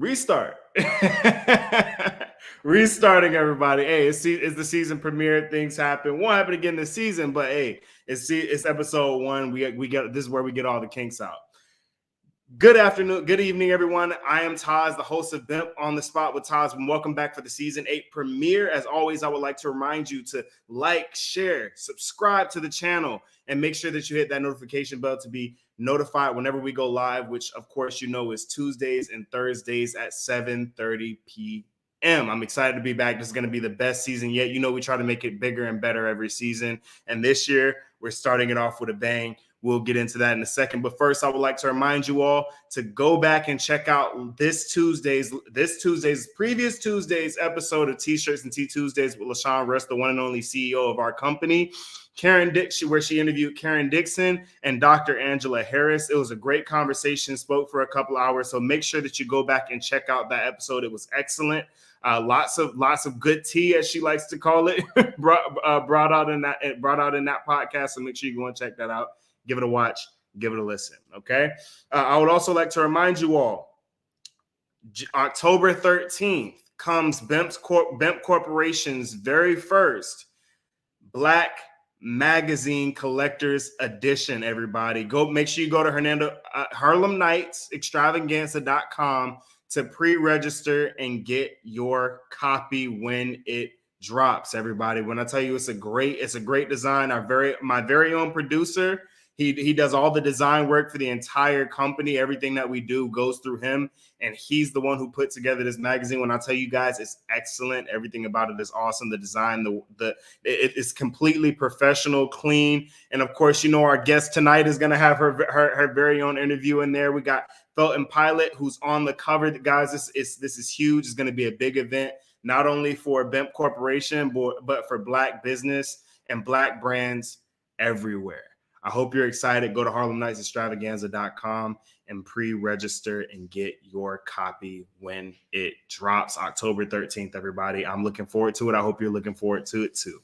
Restart. Restarting, everybody. Hey, it's the season premiere. Things happen. Won't happen again this season, but hey, it's episode 1. We get this is where we get all the kinks out. Good afternoon, good evening, everyone. I am TAZ, the host of BIMP on the Spot with TAZ, and welcome back for the season 8 premiere. As always, I would like to remind you to like, share, subscribe to the channel, and make sure that you hit that notification bell to be notified whenever we go live, which of course you know is Tuesdays and Thursdays at 7:30 p.m. I'm excited to be back. This is going to be the best season yet. You know, we try to make it bigger and better every season, and this year we're starting it off with a bang. We'll get into that in a second. But first, I would like to remind you all to go back and check out previous Tuesday's episode of T-Shirts and T-Tuesdays with LaShawn Russ, the one and only CEO of our company, where she interviewed Karen Dixon and Dr. Angela Harris. It was a great conversation, spoke for a couple hours. So make sure that you go back and check out that episode. It was excellent. Lots of good tea, as she likes to call it, brought out in that podcast. So make sure you go and check that out. Give it a watch, give it a listen, okay? I would also like to remind you all, October 13th comes BIMP Corporation's very first Black Magazine Collector's Edition, everybody. Make sure you go to HarlemNightsExtravaganza.com to pre-register and get your copy when it drops, everybody. When I tell you it's a great design, my very own producer, He does all the design work for the entire company. Everything that we do goes through him, and he's the one who put together this magazine. When I tell you guys, it's excellent. Everything about it is awesome. The design, it's completely professional, clean, and of course, you know our guest tonight is going to have her very own interview in there. We got Felton Pilot, who's on the cover. Guys, this is huge. It's going to be a big event, not only for BIMP Corporation, but for Black business and Black brands everywhere. I hope you're excited. Go to HarlemNightsExtravaganza.com and pre-register and get your copy when it drops October 13th, everybody. I'm looking forward to it. I hope you're looking forward to it too.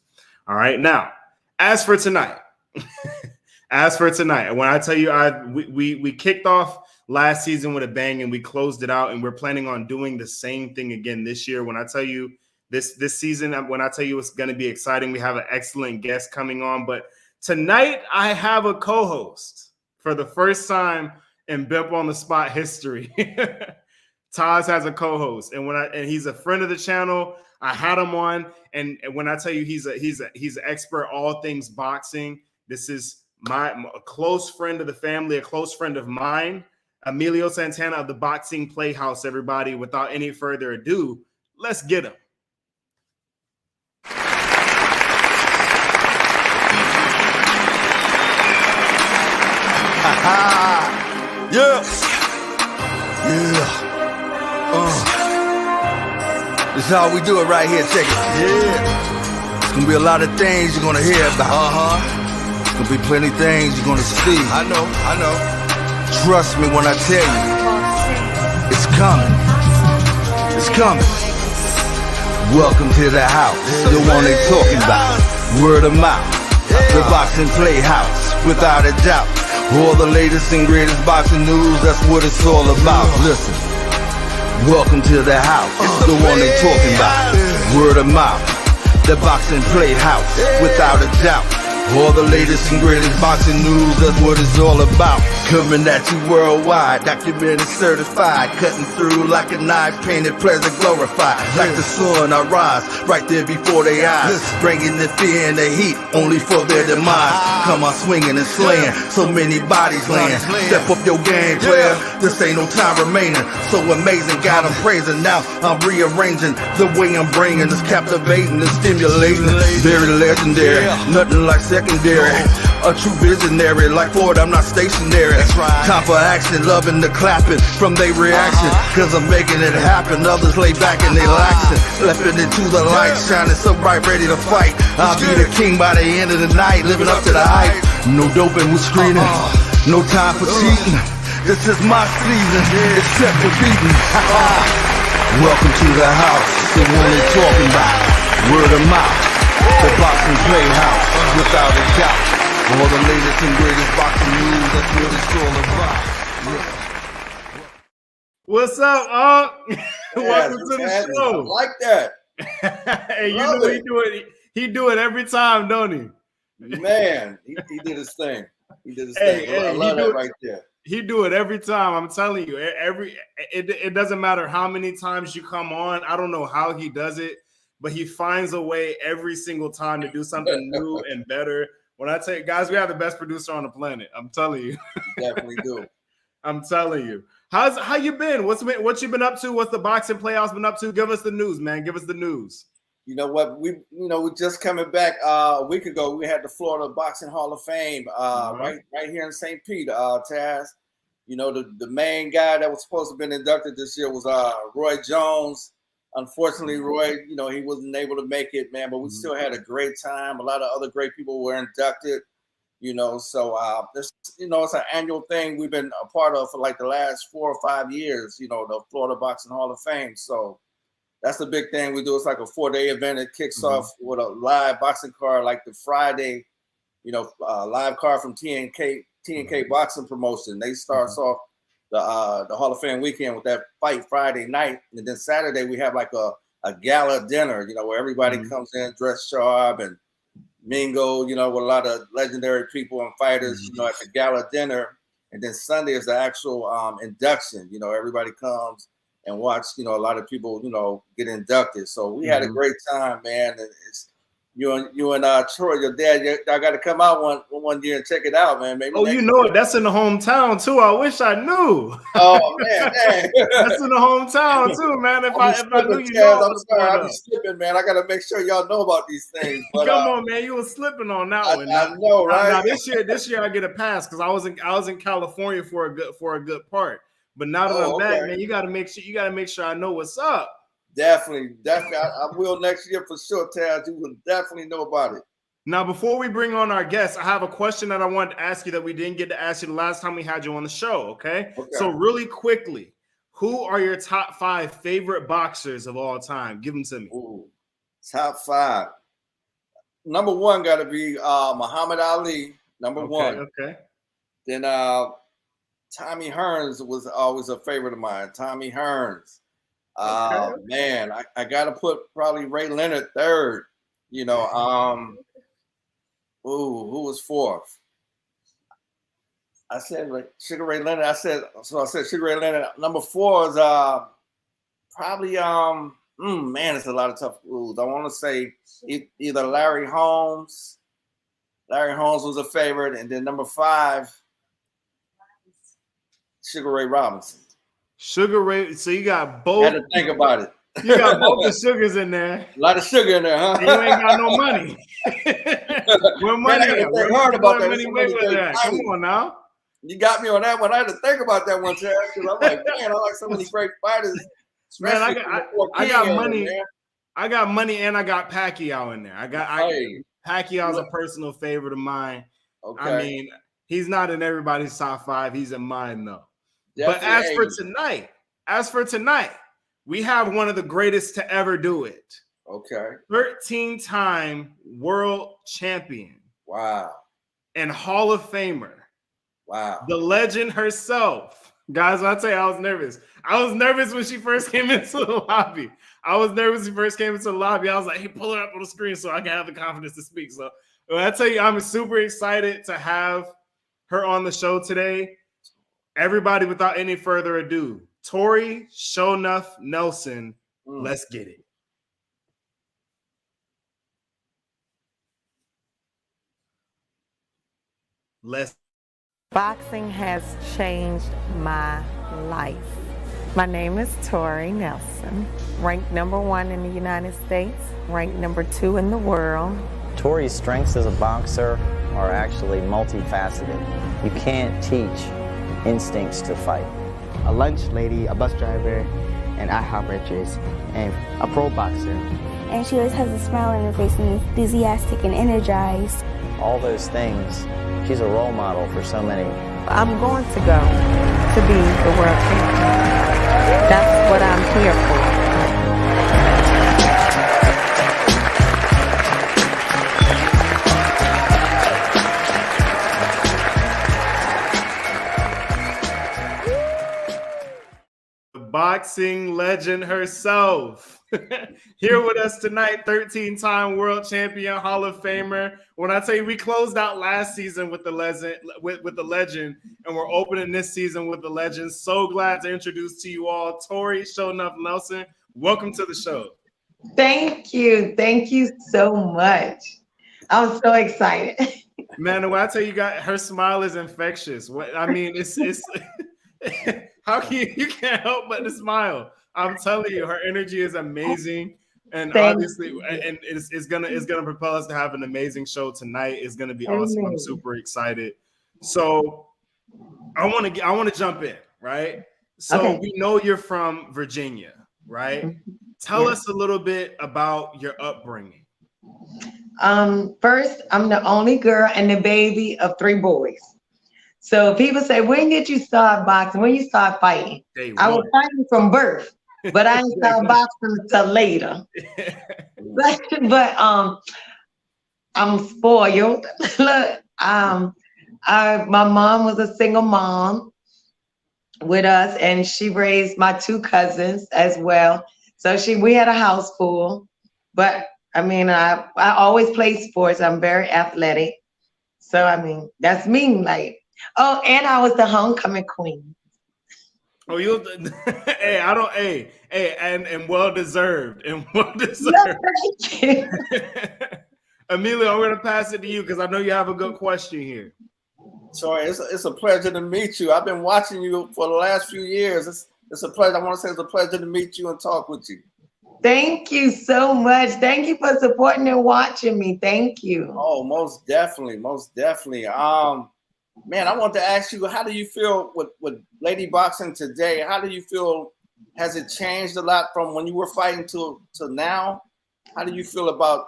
All right. Now, as for tonight, when I tell you we kicked off last season with a bang and we closed it out, and we're planning on doing the same thing again this year. When I tell you this season, when I tell you it's going to be exciting, we have an excellent guest coming on, but tonight, I have a co-host for the first time in BIMP on the Spot history. Taz has a co-host, and he's a friend of the channel. I had him on, and when I tell you he's an expert all things boxing. This is a close friend of the family, a close friend of mine, EMELIO Santana of the Boxing Playhouse. Everybody, without any further ado, let's get him. Yeah. This is how we do it right here. Check it. Yeah. It's gonna be a lot of things you're gonna hear about. It's gonna be plenty of things you're gonna see. I know. Trust me when I tell you, it's coming. It's coming. Welcome to the house, the one they talking about. Word of mouth, the Boxing Playhouse, without a doubt. All the latest and greatest boxing news, that's what it's all about. Listen, welcome to the house, the one they talking about. Word of mouth, the Boxing Playhouse, without a doubt. All the latest and greatest boxing news, that's what it's all about. Coming at you worldwide, documented, certified. Cutting through like a knife, painted, pleasure, glorified. Like the sun, I rise, right there before their eyes. Bringing the fear and the heat, only for their demise. Come on swinging and slaying, so many bodies laying. Step up your game, player, this ain't no time remaining. So amazing, God, I'm praising. Now I'm rearranging the way I'm bringing. It's captivating and stimulating. Very legendary, nothing like secondary. A true visionary, like Ford, I'm not stationary. Time for action, loving the clapping from their reaction. Cause I'm making it happen, others lay back and they laxing. Leaping into the light, shining so bright, ready to fight. I'll be the king by the end of the night, living up to the hype. No doping with screening, no time for cheating. This is my season, except for beating. Welcome to the house, the one they talking about. Word of mouth, the Boxing Playhouse, without a doubt. All the latest and greatest boxing news, that's what it's all about. Yeah. What's up, Unc? Yes, Welcome to the I show. like that. Hey, you know he do it every time, don't he? Man, he did his thing. He did his Hey, thing. I love that right there. He do it every time. I'm telling you, it doesn't matter how many times you come on. I don't know how he does it, but he finds a way every single time to do something new and better. When I tell you guys, we have the best producer on the planet. I'm telling you. You definitely do. I'm telling you. How you been? What you been up to? What's the boxing Playhouse been up to? Give us the news, man. Give us the news. You know what? We're just coming back a week ago. We had the Florida Boxing Hall of Fame right here in St. Pete, Taz. You know, the main guy that was supposed to have been inducted this year was Roy Jones. Unfortunately, Roy, he wasn't able to make it, man, but we still had a great time. A lot of other great people were inducted, so it's an annual thing we've been a part of for like the last 4 or 5 years, the Florida Boxing Hall of Fame. So that's the big thing we do. It's like a 4-day event. It kicks off with a live boxing card, like the Friday, live card from TNK Boxing Promotion. They starts off the Hall of Fame weekend with that fight Friday night, and then Saturday we have like a gala dinner, where everybody comes in dressed sharp and mingle, with a lot of legendary people and fighters, at the gala dinner. And then Sunday is the actual induction. Everybody comes and watch, a lot of people, get inducted. So we had a great time, man. And it's you and Troy, your dad, y'all got to come out one year and check it out, man. Maybe it. That's in the hometown too. I wish I knew. Oh man, dang. That's in the hometown too, man. If I knew you I'm sorry, I'll be slipping, man. I got to make sure y'all know about these things. But, come on, man, you were slipping on that one. I know, right? Now this year I get a pass because I was in California for a good part. But now that I'm back, man, you got to make sure I know what's up. Definitely. I will next year for sure, Taz. You will definitely know about it. Now, before we bring on our guests, I have a question that I wanted to ask you that we didn't get to ask you the last time we had you on the show, okay? So really quickly, who are your top 5 favorite boxers of all time? Give them to me. Ooh, top 5. Number 1 got to be Muhammad Ali, number 1. Okay. Then Tommy Hearns was always a favorite of mine. Tommy Hearns. Man, I gotta put probably Ray Leonard 3rd. Who was 4th? I said Sugar Ray Leonard. I said Sugar Ray Leonard. Number 4 is probably man, it's a lot of tough rules. I want to say either Larry Holmes. Larry Holmes was a favorite, and then number 5, Sugar Ray Robinson. Sugar Ray, so you got both. Had to think about it. You got both the sugars in there. A lot of sugar in there, huh? And you ain't got no money. Where money? Man, hard about that. Come on now. You got me on that one. I had to think about that one, Chad. Because I'm like, man, I like so many great fighters. Man, I got money. I got money, and I got Pacquiao in there. Pacquiao's a personal favorite of mine. Okay. I mean, he's not in everybody's top 5. He's in mine though. But as for tonight, we have one of the greatest to ever do it. Okay. 13-time world champion. Wow. And Hall of Famer. Wow. The legend herself. Guys, I'll tell you, I was nervous. I was nervous when she first came into the lobby. I was like, hey, pull her up on the screen so I can have the confidence to speak. So I tell you, I'm super excited to have her on the show today. Everybody, without any further ado, TORI SHONUFF Nelson, let's get it. Boxing has changed my life. My name is TORI Nelson, ranked number 1 in the United States, ranked number 2 in the world. TORI's strengths as a boxer are actually multifaceted. You can't teach instincts to fight. A lunch lady, a bus driver, an IHOP waitress, and a pro boxer. And she always has a smile on her face and is enthusiastic and energized. All those things. She's a role model for so many. I'm going to go to be the world champion. That's what I'm here for. boxing legend herself. Here with us tonight, 13-time world champion, Hall of Famer. When I tell you we closed out last season with the legend, with the legend, and we're opening this season with the legend. So glad to introduce to you all TORI SHONUFF Nelson. Welcome to the show. Thank you. Thank you so much. I'm so excited. Man, when I tell you, her smile is infectious. I mean, it's how can you can't help but to smile. I'm telling you, her energy is amazing, and obviously, and it's gonna propel us to have an amazing show tonight. It's gonna be awesome. I'm super excited. So, I want to jump in, right? So we know you're from Virginia, right? Tell us a little bit about your upbringing. First, I'm the only girl and the baby of 3 boys. So people say, when did you start boxing? When you start fighting? I was fighting from birth, but I didn't start boxing until later. but I'm spoiled. Look, my mom was a single mom with us, and she raised my 2 cousins as well. So we had a house full, but I mean, I always played sports. I'm very athletic. So, I mean, that's me. Like, oh, and I was the homecoming queen. Oh, you? And well deserved. And well deserved. No, thank you. Emilio, I'm gonna pass it to you because I know you have a good question here. Sorry, it's a pleasure to meet you. I've been watching you for the last few years. It's a pleasure. I want to say it's a pleasure to meet you and talk with you. Thank you so much. Thank you for supporting and watching me. Thank you. Oh, most definitely, most definitely. Man, I want to ask you, how do you feel with lady boxing today? How do you feel? Has it changed a lot from when you were fighting to now? How do you feel about,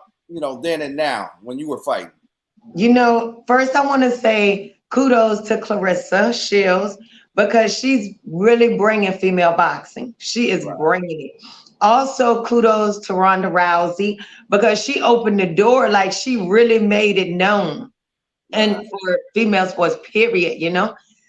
then and now when you were fighting? First I want to say kudos to Clarissa Shields because she's really bringing female boxing. She is bringing it. Also, kudos to Ronda Rousey because she opened the door, like she really made it known. And for female sports, period,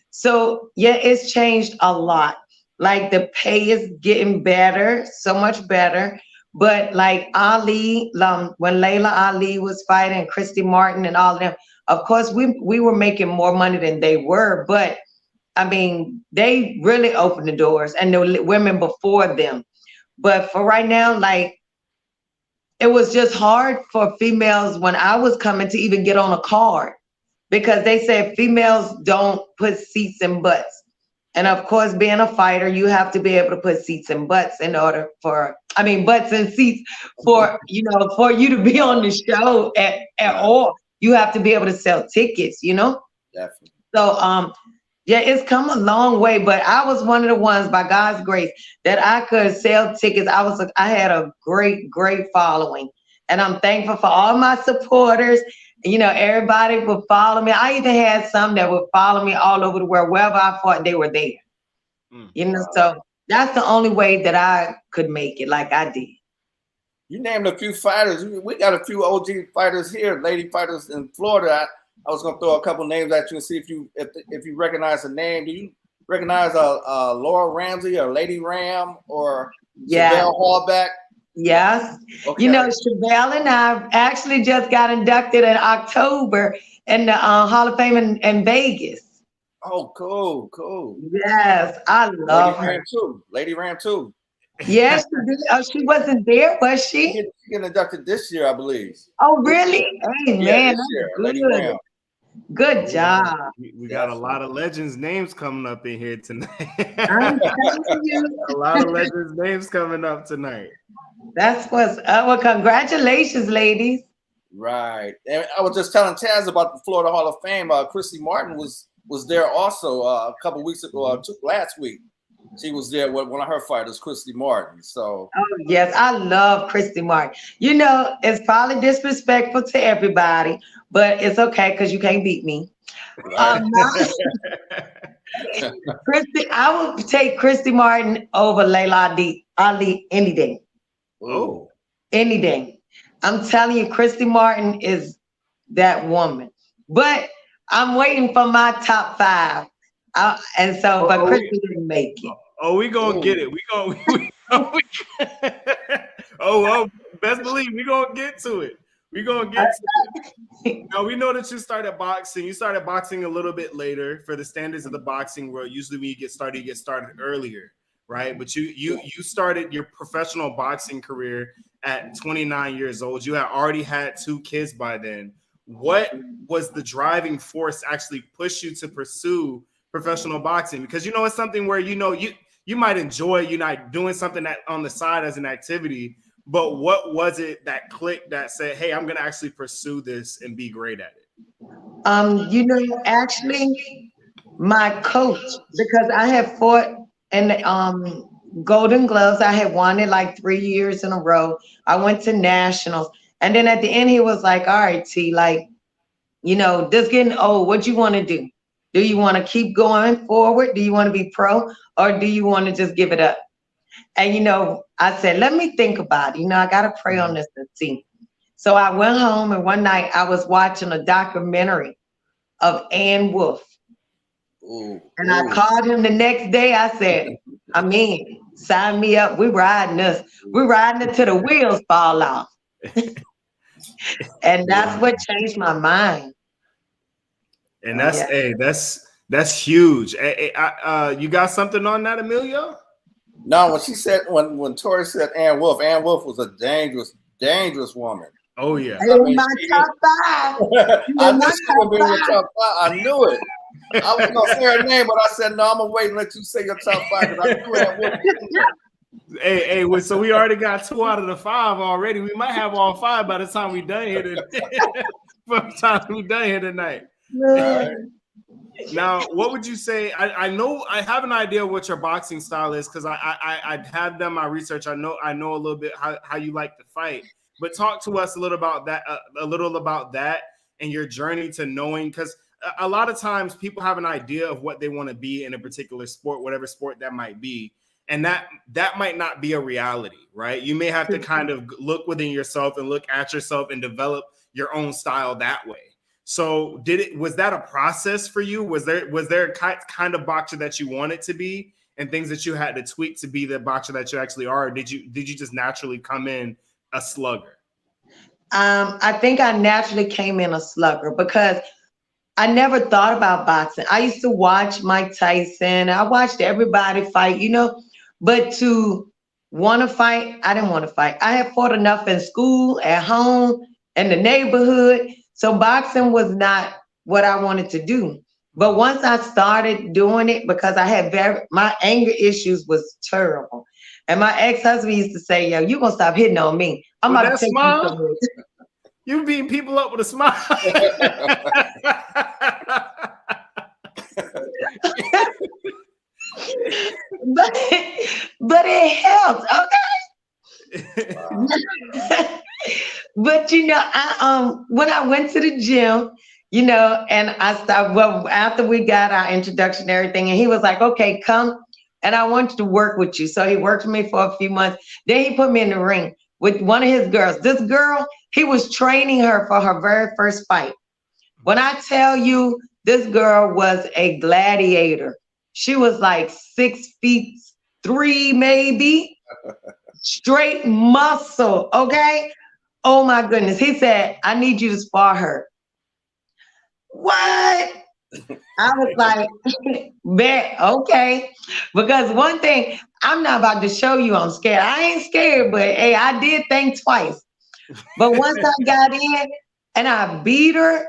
So, yeah, it's changed a lot. Like the pay is getting better, so much better. But like Ali, when Layla Ali was fighting, Christy Martin and all of them, of course, we were making more money than they were. But, I mean, they really opened the doors and the women before them. But for right now, like, it was just hard for females when I was coming to even get on a card because they said females don't put seats in butts. And of course, being a fighter, you have to be able to put seats in butts in order butts and seats for you to be on the show at all. You have to be able to sell tickets, Definitely. So, yeah, it's come a long way, but I was one of the ones, by God's grace, that I could sell tickets. I had a great, great following, and I'm thankful for all my supporters. Everybody would follow me. I even had some that would follow me all over the world. Wherever I fought, they were there. So that's the only way that I could make it like I did. You named a few fighters. We got a few OG fighters here, lady fighters in Florida. I was gonna throw a couple names at you and see if you recognize a name. Do you recognize a Laura Ramsey or Lady Ram or Chevelle Hallback? Yes. Okay. Chevelle and I actually just got inducted in October in the Hall of Fame in Vegas. Oh, cool. Yes, I love her. Lady Ram too. Yes, she did. Oh, she wasn't there, was she? She got inducted this year, I believe. Oh, really? Hey, man, this year, good. Lady Ram. Good job. We got a lot of legends' names coming up in here tonight. I'm telling you. A lot of legends' names coming up tonight. That's what's up. Well, congratulations, ladies. Right. And I was just telling Taz about the Florida Hall of Fame. Christy Martin was there also a couple weeks ago, last week. She was there with one of her fighters, Christy Martin. So. Oh, yes, I love Christy Martin. It's probably disrespectful to everybody, but it's okay because you can't beat me. Right. I would take Christy Martin over Layla Ali any day. Oh. Any day. I'm telling you, Christy Martin is that woman. But I'm waiting for my top 5. But Christy didn't make it. Oh, we gonna get it. We oh, best believe we gonna get to it. We gonna get to it. Now we know that you started boxing. You started boxing a little bit later for the standards of the boxing world. Usually when you get started earlier, right? But you started your professional boxing career at 29 years old. You had already had 2 kids by then. What was the driving force to actually push you to pursue professional boxing? Because it's something where you might enjoy doing something that on the side as an activity, but what was it that clicked that said, hey, I'm gonna actually pursue this and be great at it? Actually my coach, because I had fought in Golden Gloves. I had won it like 3 years in a row. I went to nationals. And then at the end, he was like, all right, T, like, this getting old. What you want to do? Do you want to keep going forward? Do you want to be pro? Or do you want to just give it up? And, I said, let me think about it. I got to pray on this and see. So I went home, and one night I was watching a documentary of Ann Wolf. And I called him the next day. I said, sign me up. We're riding it till the wheels fall off. And that's what changed my mind. And that's huge. You got something on that, Emilio? No, when she said when Tori said Ann Wolf was a dangerous woman. Oh yeah. In my top 5. I knew she would be in your top 5. I knew it. I was gonna say her name, but I said no. I'm gonna wait and let you say your top 5 because I knew Ann Wolf. Hey, so we already got 2 out of the 5 already. We might have all 5 by the time we done here tonight. Now, what would you say? I know I have an idea what your boxing style is because I have done my research. I know a little bit how you like to fight. But talk to us a little about that and your journey to knowing, because a lot of times people have an idea of what they want to be in a particular sport, whatever sport that might be. And that might not be a reality, right? You may have to kind of look within yourself and look at yourself and develop your own style that way. So was that a process for you? Was there a kind of boxer that you wanted to be and things that you had to tweak to be the boxer that you actually are? Or did you just naturally come in a slugger? I think I naturally came in a slugger because I never thought about boxing. I used to watch Mike Tyson. I watched everybody fight, but to want to fight, I didn't want to fight. I had fought enough in school, at home, in the neighborhood. So boxing was not what I wanted to do. But once I started doing it, because I had my anger issues was terrible. And my ex-husband used to say, yo, you gonna stop hitting on me. I'm about to take you somewhere. You beating people up with a smile. but it helps, okay? But when I went to the gym, and I started, after we got our introduction and everything, and he was like, okay, come, and I want you to work with you. So he worked with me for a few months. Then he put me in the ring with one of his girls. This girl, he was training her for her very first fight. When I tell you, this girl was a gladiator. She was like 6'3" maybe, straight muscle, okay? Oh my goodness. He said, I need you to spar her. What? I was like, bet, okay. Because one thing, I'm not about to show you I'm scared. I ain't scared, but hey, I did think twice. But once I got in and I beat her,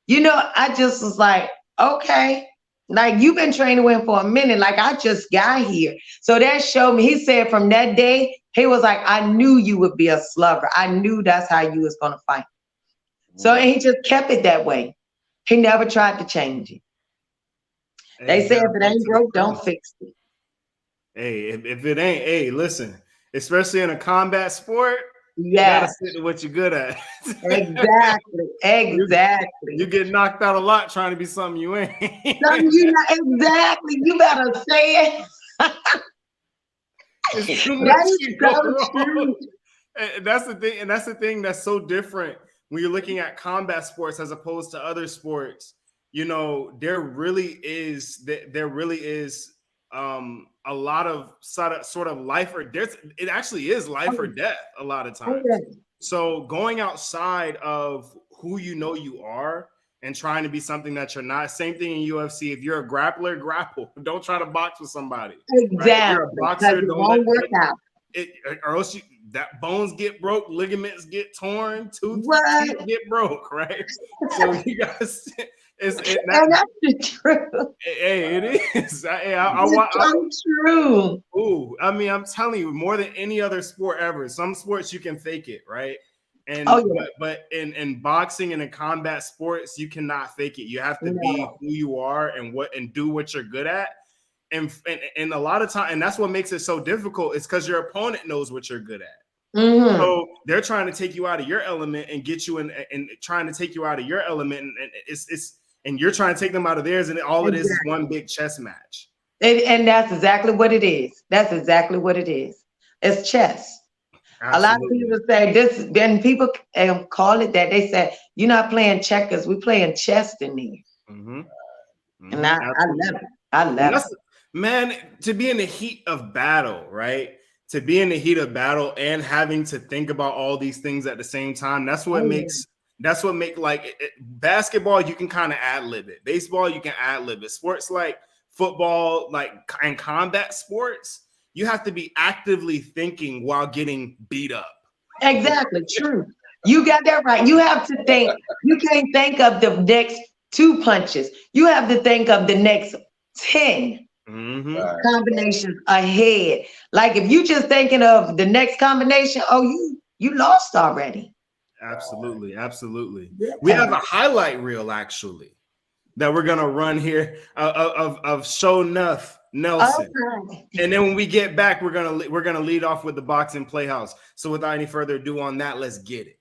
I just was like, okay. Like, you've been training with him for a minute. Like, I just got here. So that showed me. He said from that day, he was like, I knew you would be a slugger. I knew that's how you was going to fight. So and he just kept it that way. He never tried to change it. They say if it ain't broke, don't fix it. Hey, if it ain't, hey, listen, especially in a combat sport, you gotta stick to what you're good at. Exactly. You get knocked out a lot trying to be something you ain't. Exactly. You better say it. It's too much true. That's the thing, and that's the thing that's so different when you're looking at combat sports as opposed to other sports. There really is a lot of sort of life or death. It actually is life or death a lot of times. So going outside of who you know you are and trying to be something that you're not. Same thing in UFC. If you're a grappler, grapple. Don't try to box with somebody. Exactly. Right? If you're a boxer, it won't work out. Or else that bones get broke, ligaments get torn, teeth get broke, right? So you guys, and that's the truth. Hey, it is. It's true. Ooh, I mean, I'm telling you, more than any other sport ever. Some sports you can fake it, right? And but in boxing and in combat sports, you cannot fake it. You have to be who you are and do what you're good at. And a lot of time, and that's what makes it so difficult, is because your opponent knows what you're good at. So they're trying to take you out of your element and get you in, and trying to take you out of your element, and and you're trying to take them out of theirs, and all it is one big chess match. And that's exactly what it is. That's exactly what it is. It's chess. Absolutely. A lot of people say this, then people call it that. They say, you're not playing checkers, we're playing chess in there. And I love it. I love it. Man, to be in the heat of battle, right? To be in the heat of battle and having to think about all these things at the same time, that's what makes basketball, you can kind of ad-lib it. Baseball, you can ad-lib it. Sports like football, and combat sports, you have to be actively thinking while getting beat up. Exactly, true. You got that right. You have to think. You can't think of the next 2 punches. You have to think of the next 10 combinations ahead. Like if you just thinking of the next combination, you lost already. Absolutely, absolutely. Yeah. We have a highlight reel actually that we're gonna run here of SHONUFF Nelson. And then when we get back, we're gonna lead off with the boxing playhouse. So without any further ado on that, let's get it.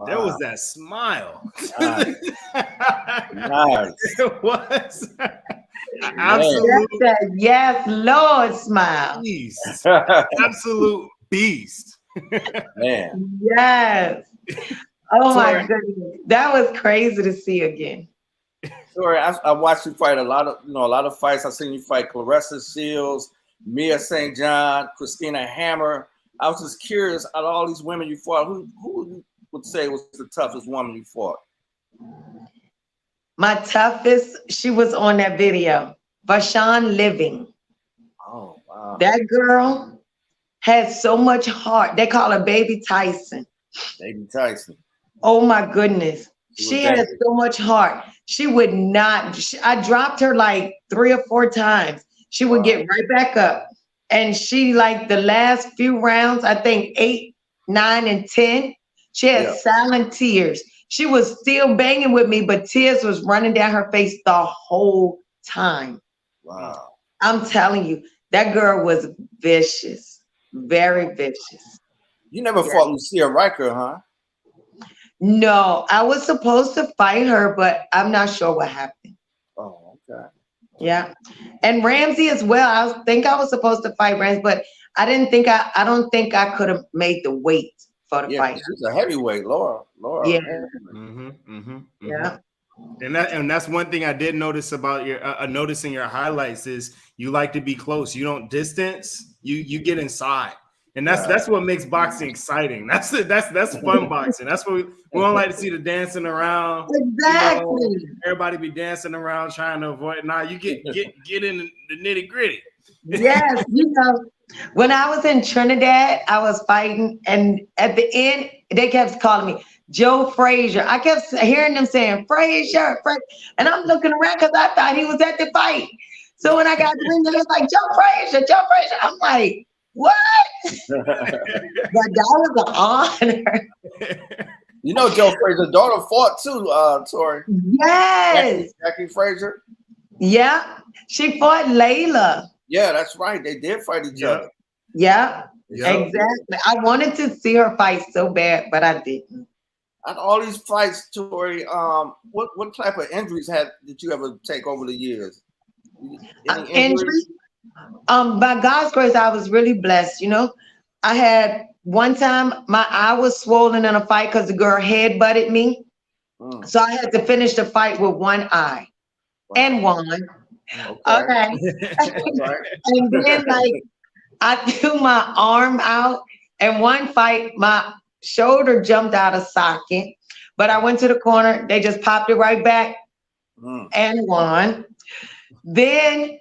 There was that smile. Nice. It was absolute. Yes, Lord, smile. Beast. Absolute beast. Man. Yes. Oh my goodness, that was crazy to see again. Tori, I watched you fight a lot of fights. I've seen you fight Claressa Shields, Mia St. John, Christina Hammer. I was just curious, out of all these women you fought, who would say was the toughest woman you fought? My toughest, she was on that video, Vashawn Living. Oh, wow. That girl had so much heart. They call her Baby Tyson. Baby Tyson. Oh my goodness. She had so much heart. She would not, I dropped her like 3 or 4 times. She would get right back up. And she, like the last few rounds, I think 8, 9, and 10, she had silent tears. She was still banging with me, but tears was running down her face the whole time. Wow. I'm telling you, that girl was vicious, very vicious. You never fought Lucia Riker, huh? No, I was supposed to fight her, but I'm not sure what happened. Oh, okay. Yeah. And Ramsey as well. I think I was supposed to fight Ramsey, but I don't think I could have made the weight for the fight. She's a heavyweight, Laura. Yeah. Yeah. And that's one thing I did notice about your noticing your highlights is you like to be close. You don't distance. You get inside, and that's what makes boxing exciting. That's fun boxing. That's what we don't like to see the dancing around. Exactly. You know, everybody be dancing around trying to avoid. Now you get in the nitty gritty. Yes, you know, when I was in Trinidad, I was fighting, and at the end, they kept calling me Joe Frazier. I kept hearing them saying Frazier, and I'm looking around because I thought he was at the fight. So when I got to ring, they was like Joe Frazier, Joe Frazier. I'm like, what? But that was an honor. You know, Joe Frazier's daughter fought too, Tori. Yes. Jackie Frazier. Yeah, she fought Layla. Yeah, that's right. They did fight each other. Yeah, exactly. I wanted to see her fight so bad, but I didn't. And all these fights, Tori, what type of injuries did you ever take over the years? Any injuries? By God's grace, I was really blessed. You know, I had one time my eye was swollen in a fight because the girl head-butted me. So I had to finish the fight with one eye and won. Okay. And then like I threw my arm out, and one fight my shoulder jumped out of socket, but I went to the corner, they just popped it right back and won. Then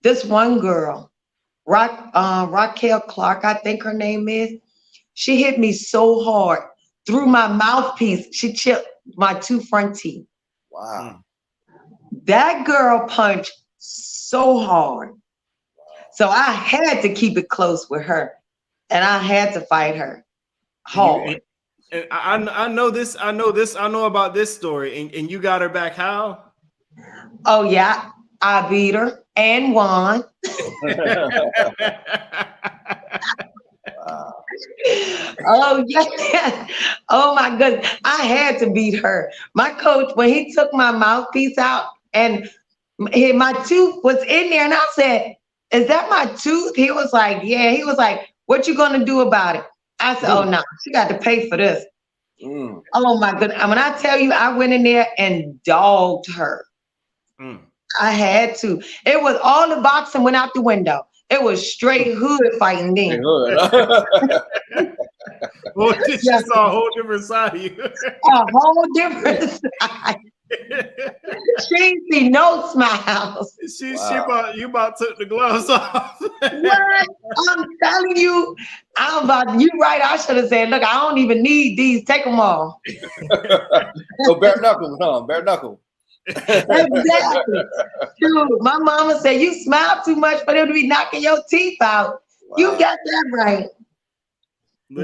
this one girl, Raquel Clark, I think her name is, she hit me so hard through my mouthpiece, she chipped my 2 front teeth. Wow. That girl punched so hard. So I had to keep it close with her, and I had to fight her hard. And I know this. I know about this story. And you got her back how? Oh yeah, I beat her and won. Oh yeah. Oh my goodness. I had to beat her. My coach, when he took my mouthpiece out and my tooth was in there, and I said, "Is that my tooth?" He was like, "Yeah." He was like, "What you gonna do about it?" I said, "Oh no, she got to pay for this." Oh my goodness. When I tell you, I went in there and dogged her. I had to. It was all the boxing went out the window. It was straight hood fighting then. Well, she saw a whole different side of you. A whole different side. She ain't see no smiles. You about took the gloves off. What? I'm telling you, you right. I should have said, look, I don't even need these. Take them all. So bare knuckles, huh? Bare knuckles. Exactly. Dude, my mama said you smile too much for them to be knocking your teeth out. Wow. You got that right.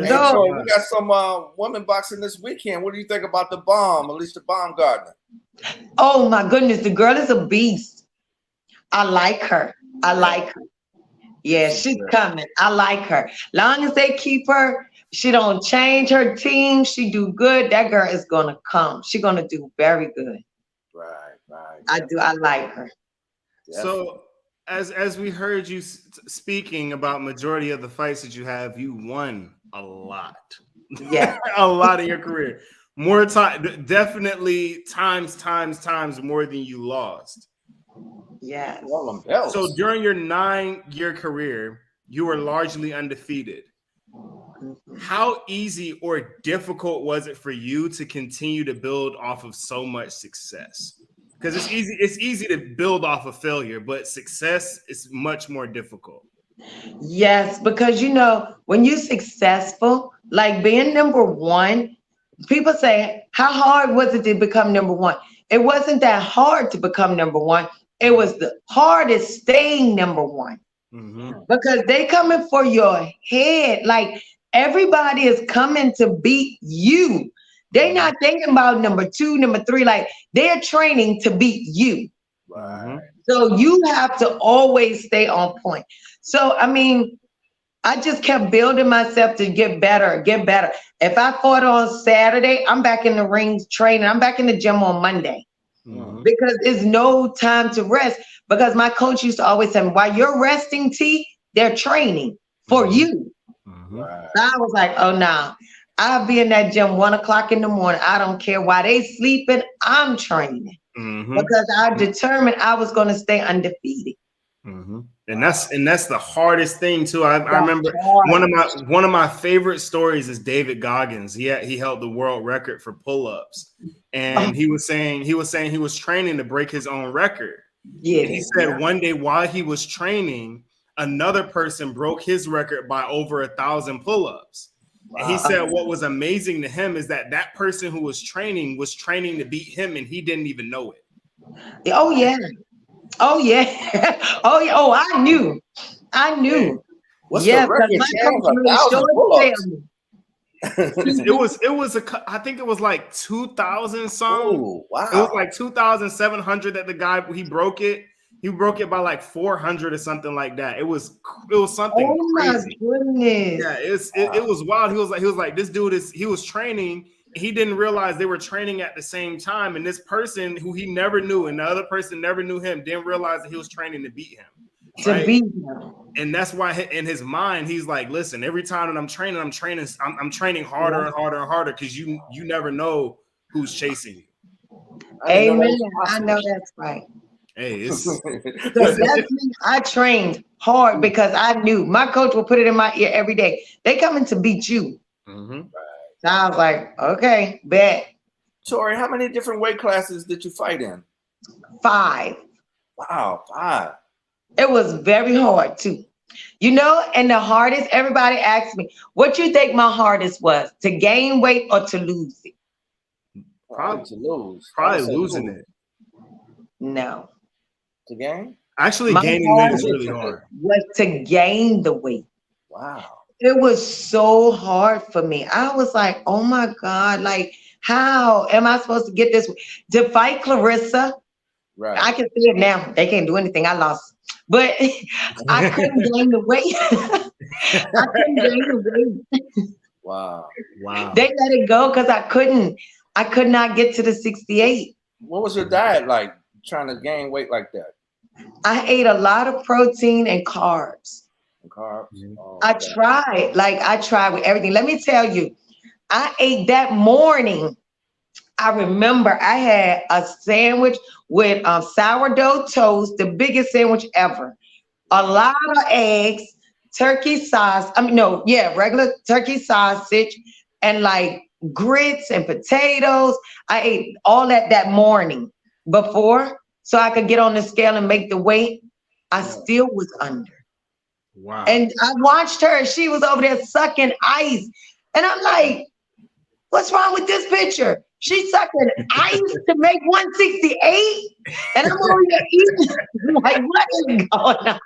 So we got some women boxing this weekend. What do you think about the Bomb, Alicia Baumgardner? Oh my goodness, the girl is a beast. I like her. Yeah, she's coming. I like her. Long as they keep her, she don't change her team. She do good. That girl is gonna come. She's gonna do very good. Right. I like her. So as we heard you speaking about majority of the fights that you have, you won a lot. Yeah. A lot of your career. More time, definitely times more than you lost. Yeah. So during your 9-year career, you were largely undefeated. How easy or difficult was it for you to continue to build off of so much success? Because it's easy to build off of failure, but success is much more difficult. Yes, because you know, when you're successful, like being number one, people say, how hard was it to become number one? It wasn't that hard to become number one. It was the hardest staying number one. Because they coming for your head. Like everybody is coming to beat you. They're not thinking about number 2, number 3. Like they're training to beat you. Right. So you have to always stay on point. So, I mean, I just kept building myself to get better. If I fought on Saturday, I'm back in the ring training. I'm back in the gym on Monday. Because there's no time to rest. Because my coach used to always say, while you're resting, T, they're training for you. Right. So I was like, oh no. I'll be in that gym 1 o'clock in the morning. I don't care why they sleeping. I'm training because I determined I was going to stay undefeated. And that's the hardest thing too. I remember one of my favorite stories is David Goggins. He held the world record for pull-ups, and he was saying he was training to break his own record. Yeah, and he said one day while he was training, another person broke his record by over 1,000 pull-ups. And he said what was amazing to him is that person who was training to beat him, and he didn't even know it. Oh yeah. Oh yeah. Oh yeah. Oh, I knew. What's the record? It was I think it was like 2,000 some. Ooh, wow. It was like 2,700 that the guy he broke it. He broke it by like 400 or something like that. It was something crazy. My goodness. Yeah, it was wild. He was like this dude he was training. He didn't realize they were training at the same time, and this person who he never knew and the other person never knew him didn't realize that he was training to beat him. Right? To beat him. And that's why in his mind he's like, listen, every time that I'm training harder and harder and harder because you never know who's chasing you. Amen. I know that's right. Hey, it's that's me. I trained hard because I knew my coach will put it in my ear every day. They coming to beat you. So I was like, okay, bet. Tori, how many different weight classes did you fight in? 5. Wow, 5. It was very hard too. You know, and the hardest, everybody asked me, what you think my hardest was? To gain weight or to lose it? Probably to lose. Probably losing it. No. To gain? Actually, gaining weight is really hard. Was to gain the weight. Wow. It was so hard for me. I was like, oh my God, like, how am I supposed to get this? To fight Clarissa, right? I can see it now. They can't do anything. I lost. But I couldn't gain the weight. I couldn't gain the weight. Wow. They let it go because I could not get to the 68. What was your diet like trying to gain weight like that? I ate a lot of protein and carbs. Oh, I tried with everything. Let me tell you, I ate that morning. I remember I had a sandwich with sourdough toast, the biggest sandwich ever. A lot of eggs, turkey sauce. Regular turkey sausage and like grits and potatoes. I ate all that morning before so I could get on the scale and make the weight. I still was under. Wow. And I watched her. She was over there sucking ice. And I'm like, what's wrong with this picture? She's sucking ice to make 168. And I'm over here eating. Like, what is going on?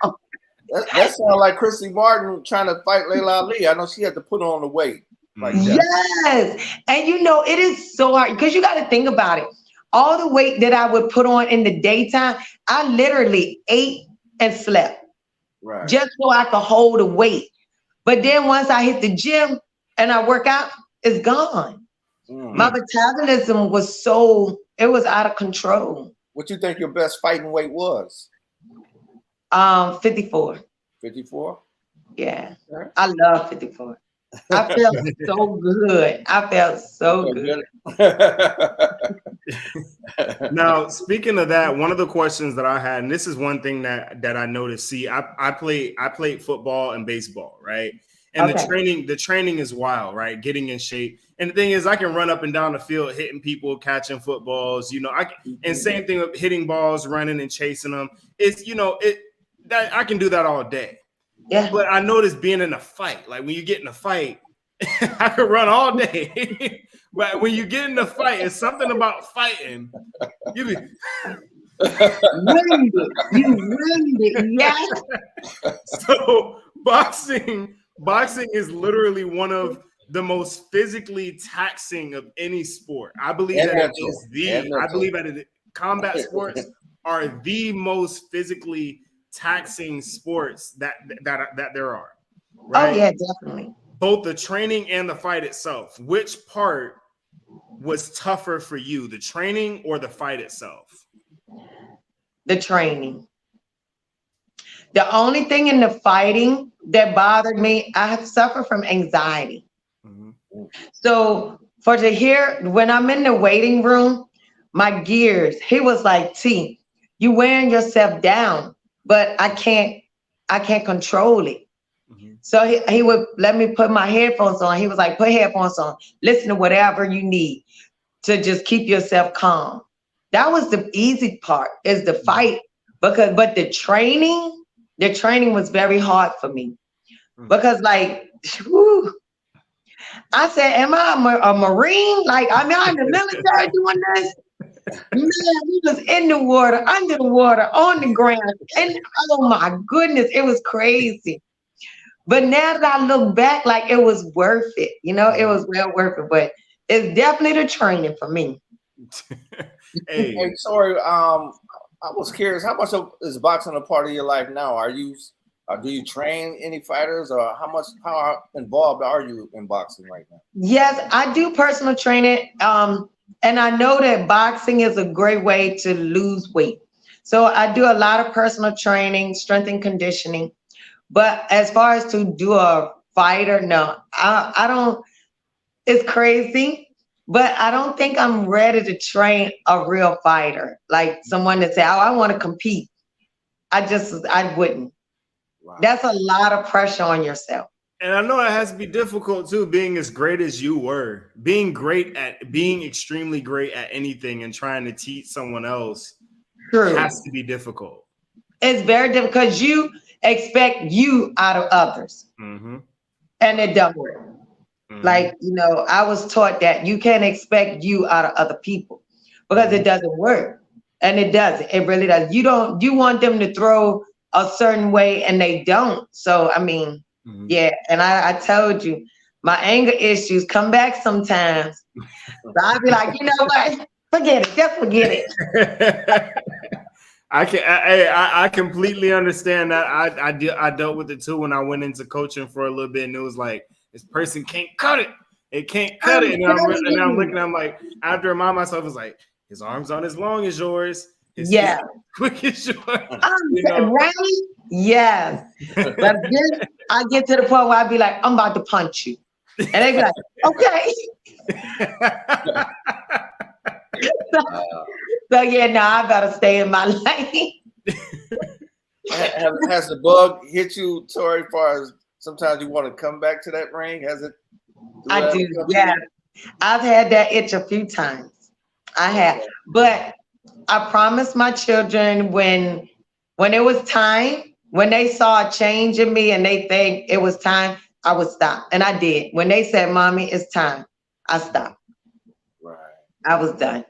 That sounds like Chrissy Martin trying to fight Layla Ali. I know she had to put on the weight. Like that. Yes. And you know, it is so hard because you got to think about it. All the weight that I would put on in the daytime, I literally ate and slept. Right. Just so I could hold the weight. But then once I hit the gym and I work out, it's gone. My metabolism was it was out of control. What you think your best fighting weight was? 54. 54? Yeah. I love 54. I felt so good. I felt so good. Now, speaking of that, one of the questions that I had, and this is one thing that I noticed. See, I played football and baseball, right? And the training is wild, right? Getting in shape. And the thing is, I can run up and down the field, hitting people, catching footballs. You know, and same thing with hitting balls, running and chasing them. It's that I can do that all day. Yeah. But I noticed being in a fight, like when you get in a fight, I could run all day. But when you get in a fight, it's something about fighting. You winded. Yes. So boxing is literally one of the most physically taxing of any sport. I believe that combat sports are the most physically taxing sports that there are. Right? Oh yeah, definitely. Both the training and the fight itself. Which part was tougher for you, the training or the fight itself? The training. The only thing in the fighting that bothered me, I have suffered from anxiety. So for to hear, when I'm in the waiting room, my gears, he was like, T, you wearing yourself down, but I can't control it. So he would let me put my headphones on. He was like, put headphones on, listen to whatever you need to just keep yourself calm. That was the easy part, is the fight. But the training was very hard for me. Because like, whew, I said, am I a Marine? Like, I'm in the military doing this? Man, we was in the water, under the water, on the ground. And oh my goodness, it was crazy. But now that I look back, like it was worth it. You know, it was well worth it. But it's definitely the training for me. Hey, sorry, I was curious, how much is boxing a part of your life now? Do you train any fighters, or how involved are you in boxing right now? Yes, I do personal training. And I know that boxing is a great way to lose weight. So I do a lot of personal training, strength and conditioning. But as far as to do a fighter, no, I don't. It's crazy, but I don't think I'm ready to train a real fighter, like someone that say, oh, I want to compete. I wouldn't. Wow. That's a lot of pressure on yourself. And I know it has to be difficult too, being as great as you were, being extremely great at anything and trying to teach someone else. True. Has to be difficult. It's very difficult because you expect you out of others. And it doesn't work. Like, you know, I was taught that you can't expect you out of other people because it doesn't work. And it doesn't. It really does. You want them to throw a certain way and they don't. So, I mean, yeah. And I told you, my anger issues come back sometimes. So I'll be like, you know what? Forget it. Just forget it. I completely understand that. I dealt with it too when I went into coaching for a little bit, and it was like, this person can't cut it. It can't cut it. And I'm looking, I'm like, I have to remind myself, it's like, his arms aren't as long as yours. His feet quick as yours. Right? Yes. But then I get to the point where I be like, I'm about to punch you. And they be like, okay. So yeah, no, I gotta stay in my lane. Has the bug hit you, Tori, as far as sometimes you want to come back to that ring? Has it? I do, yeah. I've had that itch a few times. I have. But I promised my children when it was time, when they saw a change in me and they think it was time, I would stop. And I did. When they said, Mommy, it's time, I stopped. Right. I was done.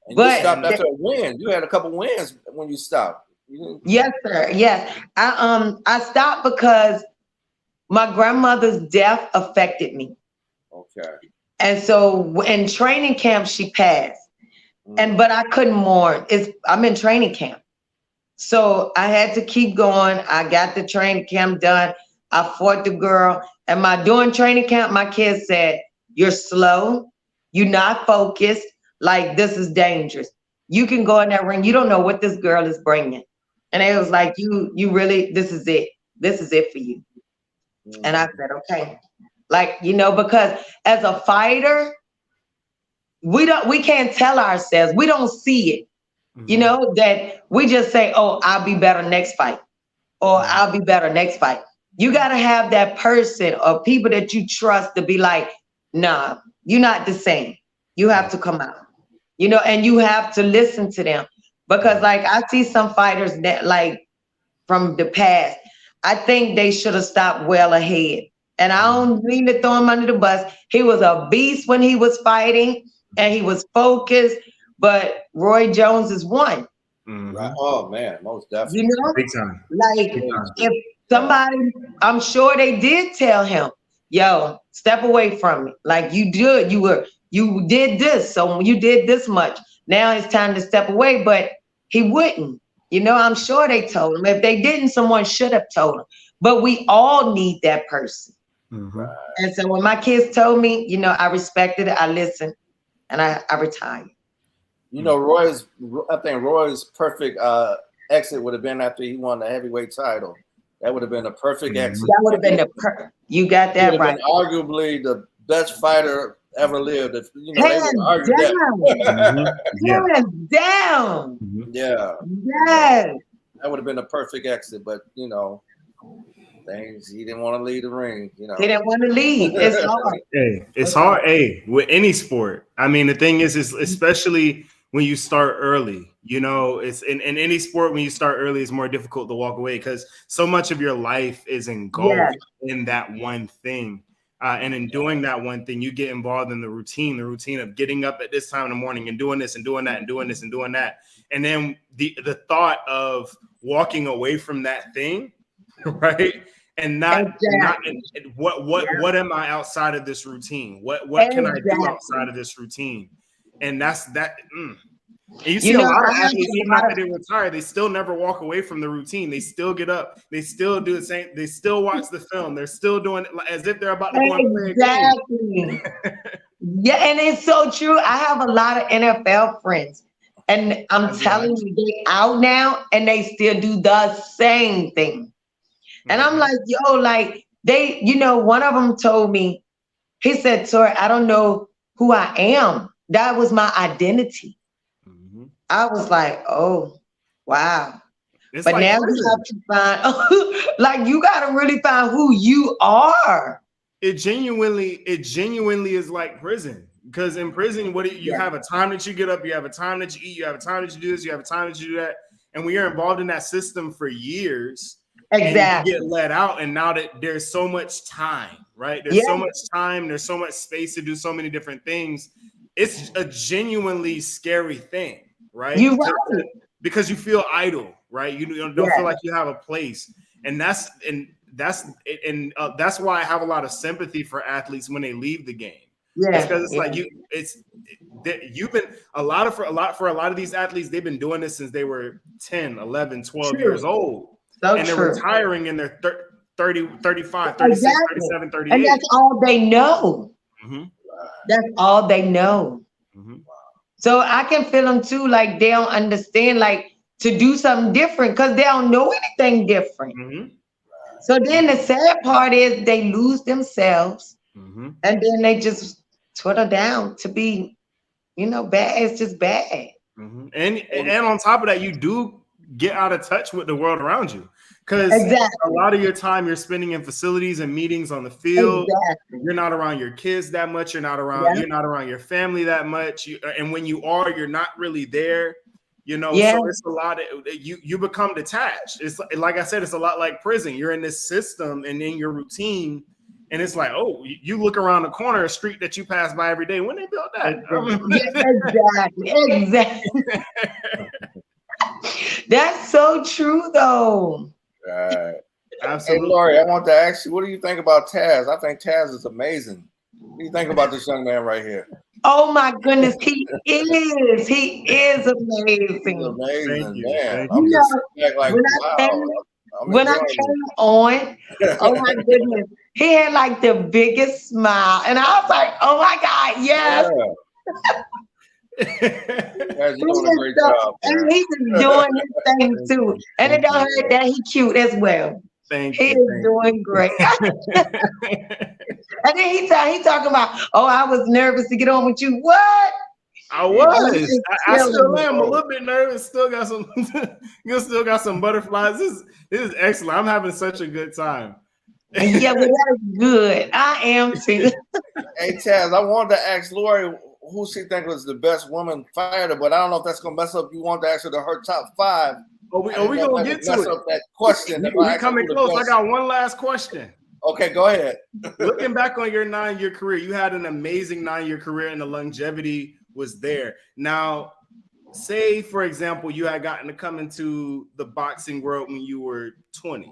And you stopped after a win. You had a couple wins when you stopped. Yes, sir. Yes. I stopped because my grandmother's death affected me. Okay. And so in training camp, she passed. But I couldn't mourn. I'm in training camp. So I had to keep going. I got the training camp done. I fought the girl. And during training camp, my kids said, you're slow. You're not focused. Like, this is dangerous. You can go in that ring. You don't know what this girl is bringing. And it was like, you really, this is it. This is it for you. And I said, okay. Like, you know, because as a fighter, we can't tell ourselves, we don't see it, you know, that we just say, oh, I'll be better next fight, or I'll be better next fight. You got to have that person or people that you trust to be like, nah, you're not the same. You have to come out, you know, and you have to listen to them. Because like, I see some fighters that like from the past, I think they should have stopped well ahead. And I don't mean to throw him under the bus. He was a beast when he was fighting and he was focused, but Roy Jones is one. Right. Oh man, most definitely. You know, big time. Like if somebody, I'm sure they did tell him, yo, step away from me. Like you did this. So you did this much. Now it's time to step away, but he wouldn't. You know, I'm sure they told him. If they didn't, someone should have told him. But we all need that person. And so when my kids told me, you know, I respected it, I listened, and I retired. You know, I think Roy's perfect exit would have been after he won the heavyweight title. That would have been a perfect exit. That would have been you got that right. Arguably the best fighter ever lived. If you know, hands they would argue that. Hands down. Yeah. Yes. That would have been a perfect exit, but you know, things he didn't want to leave the ring. You know, he didn't want to leave. It's hard. Hey, it's hard. Hey, with any sport. I mean, the thing is especially when you start early. You know, it's in any sport when you start early, it's more difficult to walk away because so much of your life is engulfed in that one thing. And in doing that one thing, you get involved in the routine of getting up at this time in the morning and doing this and doing that and doing this and doing that. And then the thought of walking away from that thing, right? And what am I outside of this routine? What can I do outside of this routine? And that's that. And you see a lot of athletes, even after they retire, they still never walk away from the routine. They still get up. They still do the same. They still watch the film. They're still doing it as if they're about to go and play a game. Yeah, and it's so true. I have a lot of NFL friends, and I'm telling you, they out now and they still do the same thing. And I'm like, yo, like they, you know, one of them told me, he said, "Tori, I don't know who I am. That was my identity." I was like, oh, wow. But like now you have to find, like, you got to really find who you are. It genuinely is like prison. Because in prison, you have a time that you get up, you have a time that you eat, you have a time that you do this, you have a time that you do that. And when you're involved in that system for years, exactly, and you get let out. And now that there's so much time, right? There's so much time, there's so much space to do so many different things. It's a genuinely scary thing. Right? Because you feel idle, right? You don't feel like you have a place, and that's why I have a lot of sympathy for athletes when they leave the game. Yeah, because it's like you've been for a lot of these athletes, they've been doing this since they were 10, 11, 12 years old, and they're retiring in their 30, 35, 36, 37, 38. And that's all they know. That's all they know. So I can feel them too, like they don't understand, like to do something different because they don't know anything different. So then the sad part is they lose themselves and then they just twiddle down to be, you know, bad. It's just bad. And on top of that, you do get out of touch with the world around you. Because a lot of your time you're spending in facilities and meetings on the field. You're not around your kids that much. You're not around your family that much. And when you are, you're not really there. You know, so it's a lot of you become detached. It's like I said, it's a lot like prison. You're in this system and in your routine, and it's like, oh, you look around the corner, a street that you pass by every day. When they built that, exactly. That's so true, though. Right. Absolutely. Hey, Lori, I want to ask you, what do you think about Taz? I think Taz is amazing. What do you think about this young man right here? Oh my goodness, he is. He is amazing. He's amazing, man. I'm just like, wow. When I came on, oh my goodness, he had like the biggest smile, and I was like, oh my God, yes. He's doing a great job, and he's doing his thing too. And it don't hurt that he cute as well. Thank he you. Is doing great. And then he talking about, oh, I was nervous to get on with you. What? I was. I still am a little bit nervous. Still got some. You still got some butterflies. This is excellent. I'm having such a good time. Yeah, but that's good. I am too. Hey Taz, I wanted to ask Lori who she think was the best woman fighter, but I don't know if that's gonna mess up. You want to ask her her top 5. We gonna get to it. That question. We coming close. I got one last question. Okay, go ahead. Looking back on your 9-year career, you had an amazing 9-year career, and the longevity was there. Now, say for example, you had gotten to come into the boxing world when you were 20.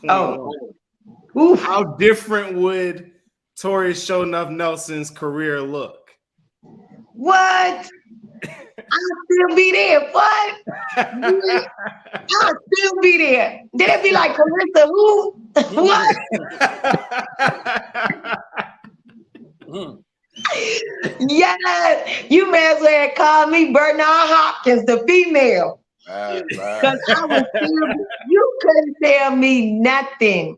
How different would Tori "SHONUFF" Nelson's career look? What? I'll still be there. What? I'll still be there. Did it be like Carissa who? What? Yes, you may as well call me Bernard Hopkins, the female. Right. Because I was serious. You couldn't tell me nothing.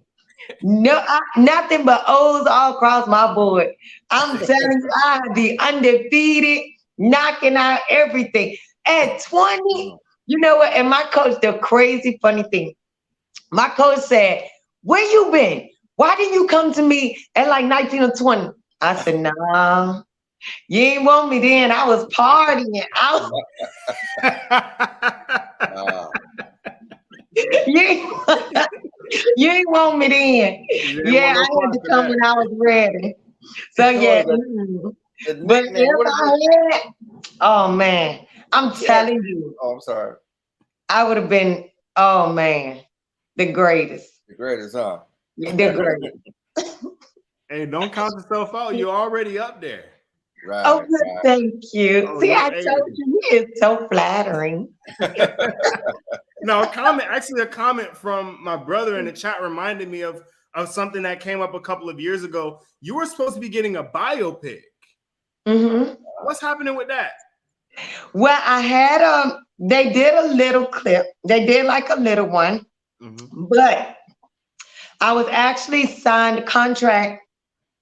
No, nothing but O's all across my board. I'm telling you, I'd be undefeated, knocking out everything. At 20, you know what? And my coach, the crazy funny thing, my coach said, where you been? Why didn't you come to me at like 19 or 20? I said, nah, you ain't want me then. I was partying. You ain't want me then. Yeah, I had to come when I was ready. So yeah. But if I had, oh man, I'm telling you. Oh, I'm sorry. I would have been, oh man, the greatest. The greatest, huh? The greatest. Hey, don't count yourself out. You're already up there. Right. Oh, right. Thank you. Oh, see, I told you, it's so flattering. No, a comment from my brother in the chat reminded me of something that came up a couple of years ago. You were supposed to be getting a biopic. Mm-hmm. What's happening with that? Well, I had they did a little clip. They did like a little one, but I was actually signed a contract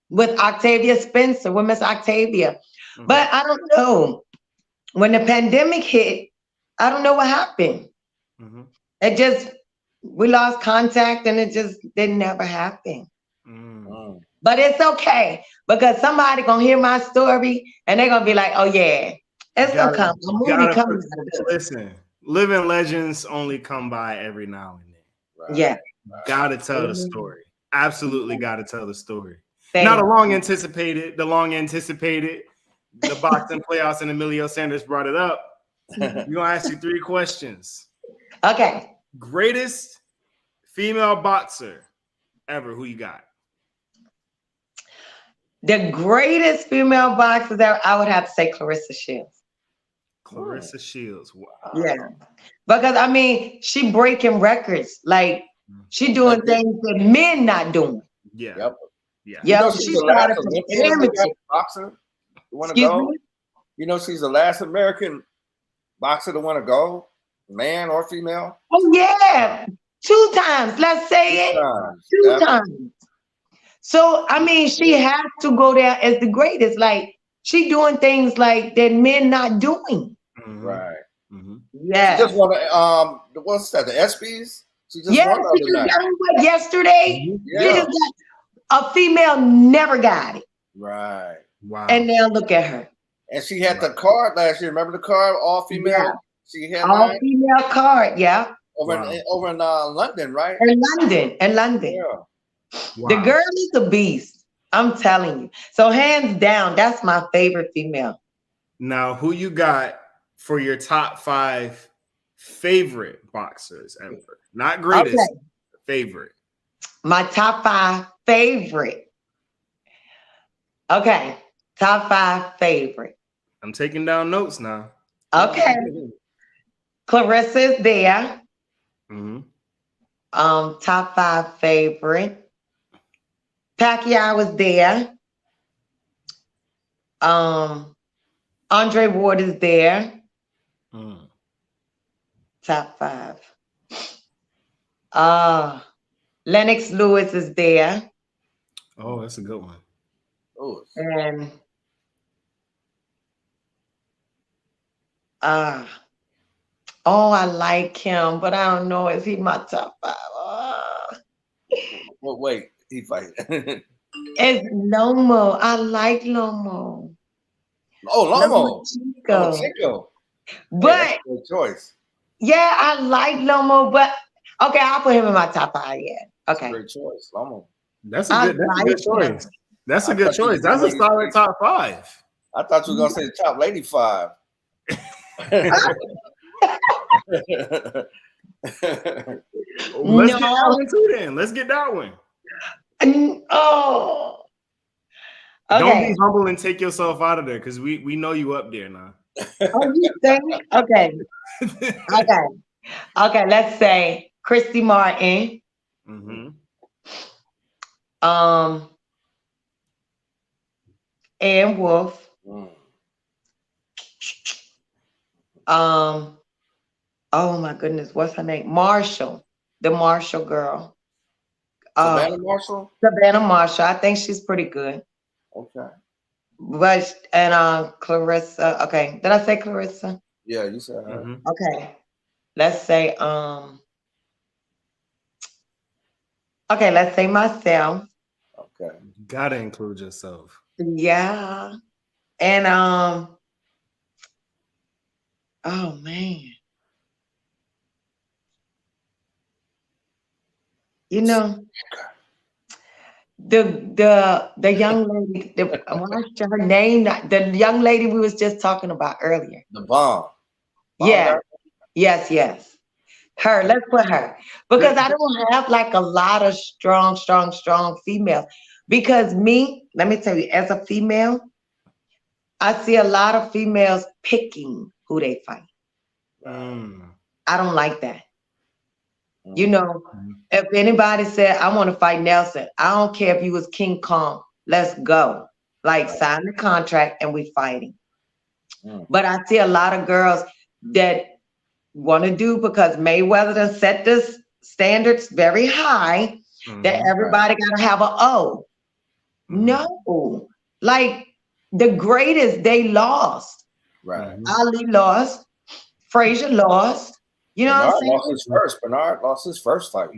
with Octavia Spencer, with Miss Octavia. But I don't know. When the pandemic hit, I don't know what happened. It just, we lost contact and it just didn't never happen. But it's okay, because somebody gonna hear my story and they're gonna be like, oh yeah, it's gonna come. A movie coming. Listen, living legends only come by every now and then. Right. Yeah. Gotta tell the story. Absolutely gotta tell the story. Now the long anticipated, the boxing playoffs and Emilio Sanders brought it up. We're gonna ask you 3 questions. Okay. Greatest female boxer ever, who you got? The greatest female boxer that I would have to say Clarissa Shields. Clarissa Shields. Wow. Yeah. Because I mean, she breaking records. Like she doing things that men not doing. Yeah. Yep. Yeah. Yeah. You know, she's the last Olympian boxer to want to go. You know, she's the last American boxer to want to go, man or female. Oh yeah, 2 times. Let's say two times. So I mean, she has to go there as the greatest. Like she doing things like that men not doing. Right. Yeah. She just won what's that? The ESPYs. She just won yesterday. Yeah. She just got, a female never got it. Right. Wow. And now look at her. And she had the card last year. Remember the card, all female. Yeah. She had all female card. Yeah. Over in London, right? In London. Yeah. Wow. The girl is a beast. I'm telling you. So hands down, that's my favorite female. Now, who you got for your top 5 favorite boxers ever? Not greatest, favorite. My top 5 favorite. Okay. Top 5 favorite. I'm taking down notes now. Okay. Clarissa is there. Top 5 favorite. Pacquiao was there. Andre Ward is there. Top 5. Lennox Lewis is there. Oh, that's a good one. Oh. And I like him, but I don't know if he's my top 5. Well, wait, he fight. It's Lomo. I like Lomo. Oh, Lomo. Chico. But good choice. Yeah, I like Lomo, but okay, I'll put him in my top 5. Yeah. Okay. Great choice, Lomo. That's a good choice. That's a good choice. That's a solid top 5. I thought you were gonna say the top lady 5. Let's get that one too then. Let's get that one. Oh. Okay. Don't be humble and take yourself out of there, because we know you up there now. Oh, you think? Okay. Okay, let's say Christy Martin. Ann Wolf. Oh my goodness, what's her name? Marshall, the Marshall girl. Savannah Marshall? Savannah Marshall. I think she's pretty good. Okay. But and Clarissa. Okay. Did I say Clarissa? Yeah, you said her. Mm-hmm. Okay. Let's say okay, let's say myself. Okay. Gotta include yourself. Yeah. And oh man. You know, the young lady, her name, the young lady we was just talking about earlier. The bomb. Yeah. Yes. Her. Let's put her. Because I don't have like a lot of strong females. Because let me tell you, as a female, I see a lot of females picking who they fight. I don't like that. You know, if anybody said, I want to fight Nelson, I don't care if you was King Kong, let's go. Like, sign the contract and we fighting. But I see a lot of girls that want to do, because Mayweather done set the standards very high, that everybody got to have an O. No. Like, the greatest, they lost. Right. Ali lost. Frazier lost. You know what I'm saying? Bernard lost his first fight.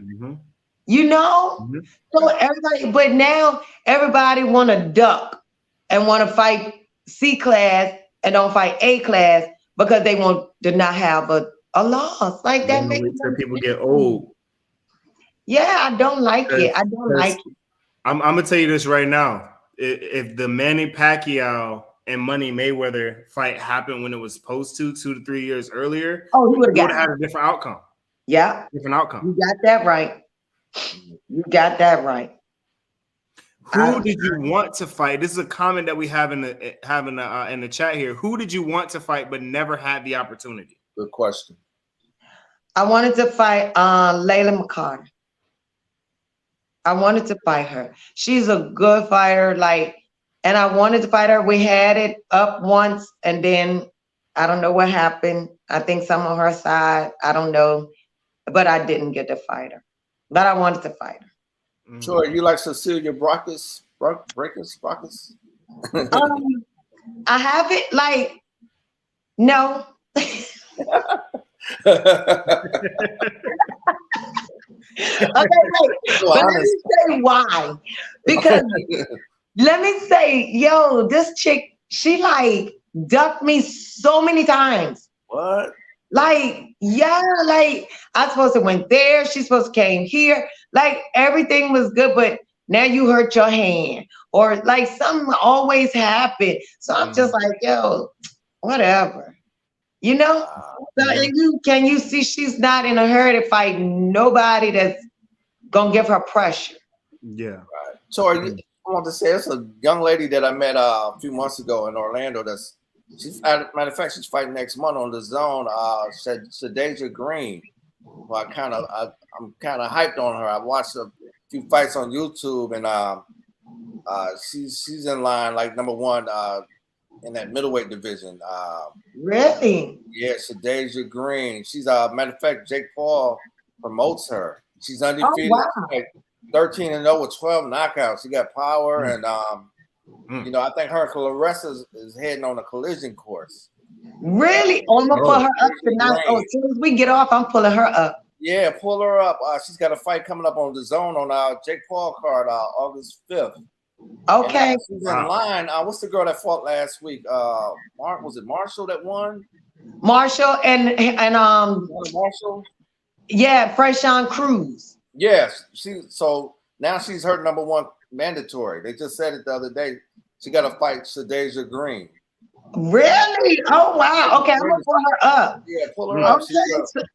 You know? So everybody, but now everybody want to duck and want to fight C class and don't fight A class because they want to not have a loss. Like that makes people get old. Yeah, I don't like it. I don't like it. I'm gonna tell you this right now. If the Manny Pacquiao and Money Mayweather fight happened when it was supposed to 2 to 3 years earlier, he would have had a different outcome. Yeah. Different outcome. You got that right. You got that right. Who did you want to fight? This is a comment that we have in the chat here. Who did you want to fight but never had the opportunity? Good question. I wanted to fight Layla McCarter. I wanted to fight her. She's a good fighter, and I wanted to fight her. We had it up once, and then I don't know what happened. I think some on her side, I don't know, but I didn't get to fight her. But I wanted to fight her. Sure, you like Cecilia Brackus? I haven't, no. Okay, but let me say why. Because let me say, yo, this chick, she ducked me so many times. What? I supposed to went there, she supposed to came here. Everything was good, but now you hurt your hand. Or something always happened. So I'm just yo, whatever. You know? So can you see she's not in a hurry to fight nobody that's gonna give her pressure? Yeah. Right. So I want to say, it's a young lady that I met a few months ago in Orlando. Matter of fact, she's fighting next month on the Zone. Shadeja Green. Well, I'm kind of hyped on her. I watched a few fights on YouTube, and she's in line number one in that middleweight division. Really? Yeah, Shadeja Green. She's matter of fact, Jake Paul promotes her. She's undefeated. Oh, wow. 13-0 with 12 knockouts. She got power, and I think her and Clarissa is heading on a collision course. Really? I'm gonna pull her up tonight. As soon as we get off, I'm pulling her up. Yeah, pull her up. She's got a fight coming up on the Zone on Jake Paul card August 5th. Okay. And, she's in line. What's the girl that fought last week? Was it Marshall that won? Marshall and Marshall. Yeah, Freyshawn Cruz. Yes. So now she's her number one mandatory. They just said it the other day. She got to fight Shadeja Green. Really? Oh wow. Okay, I'm gonna pull her up. Yeah, pull her up. Okay.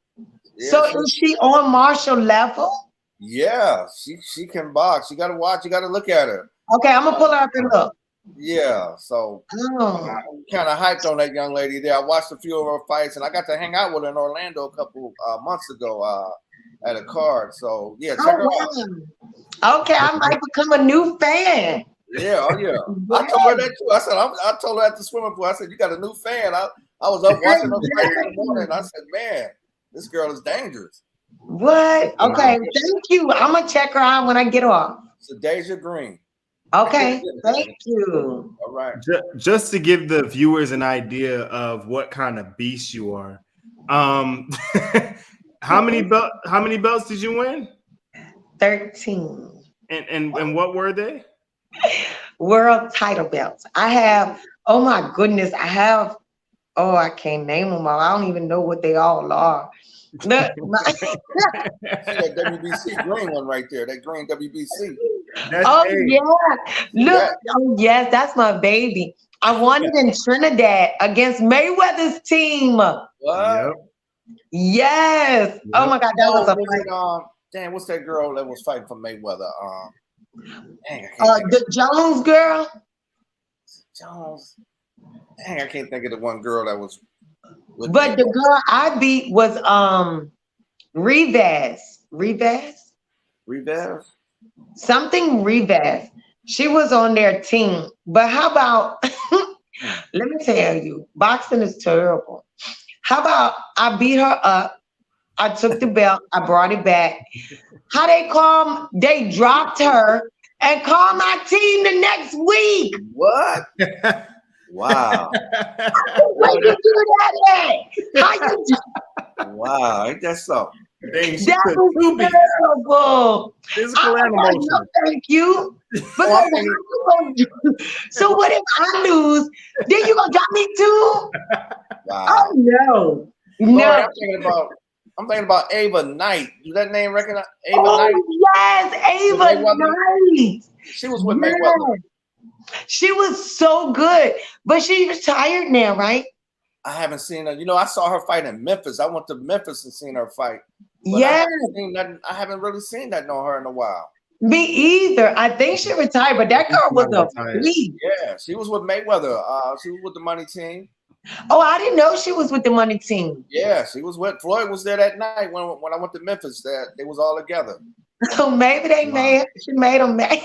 So is she on Marshall level? Yeah, she can box. You gotta watch. You gotta look at her. Okay, I'm gonna pull her up and look. Yeah, so I'm kind of hyped on that young lady there. I watched a few of her fights, and I got to hang out with her in Orlando a couple months ago at a card. So yeah, check her out. Okay, I might become a new fan. Yeah, oh yeah. I told her that too. I said, I told her at the swimming pool. I said, you got a new fan. I was up watching those fights in the morning. And I said, man, This girl is dangerous. What? Okay, thank you. I'm gonna check her out when I get off. Deja Green. Okay, thank you. All right. Just to give the viewers an idea of what kind of beast you are. How many belts did you win? 13. And what were they? World title belts. I have, oh my goodness, I can't name them all. I don't even know what they all are. Look, See that WBC green one right there, that green WBC. Yeah. Look, oh yes, that's my baby. I won it in Trinidad against Mayweather's team. What? Yep. Yes. Yep. Oh my God, that was a fight. Damn, what's that girl that was fighting for Mayweather? The Jones girl. Jones. Dang, I can't think of the one girl that was. But the girl I beat was Rivas. Something Rivas. She was on their team. But how about let me tell you, boxing is terrible. How about I beat her up? I took the belt, I brought it back. They dropped her and called my team the next week. What? Wow. Where you do that at? How you do? Wow, ain't that so? That was terrible. No, thank you. So what if I lose? Then you gonna drop me too? Wow. Oh no. No. I'm thinking about Ava Knight. Do that name recognize Ava Knight? Yes, Ava Knight. She was with Mayweather. She was so good, but she retired now, right? I haven't seen her. You know, I saw her fight in Memphis. I went to Memphis and seen her fight. Yeah. I haven't really seen that on her in a while. Me either. I think she retired, but that girl was a beast. Yeah, she was with Mayweather. She was with the money team. Oh, I didn't know she was with the money team. Yeah, she was with Floyd was there that night when I went to Memphis. They was all together. So maybe she made them mad.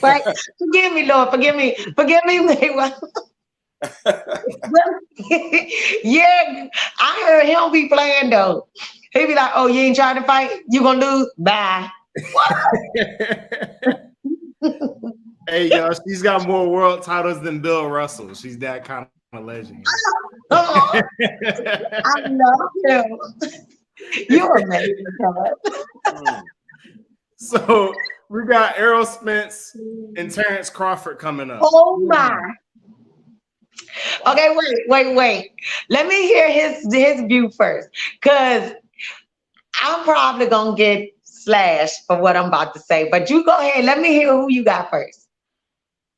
Right? Forgive me, Lord. Forgive me, Mayweather. Yeah, I heard him be playing though. He be like, "Oh, you ain't trying to fight? You gonna lose? Bye." Hey, y'all, she's got more world titles than Bill Russell. She's that kind of legend. I love him. You're amazing, God. So we got Errol Spence and Terrence Crawford coming up. Oh my. Okay, wait. Let me hear his view first, because I'm probably gonna get slashed for what I'm about to say. But you go ahead. Let me hear who you got first.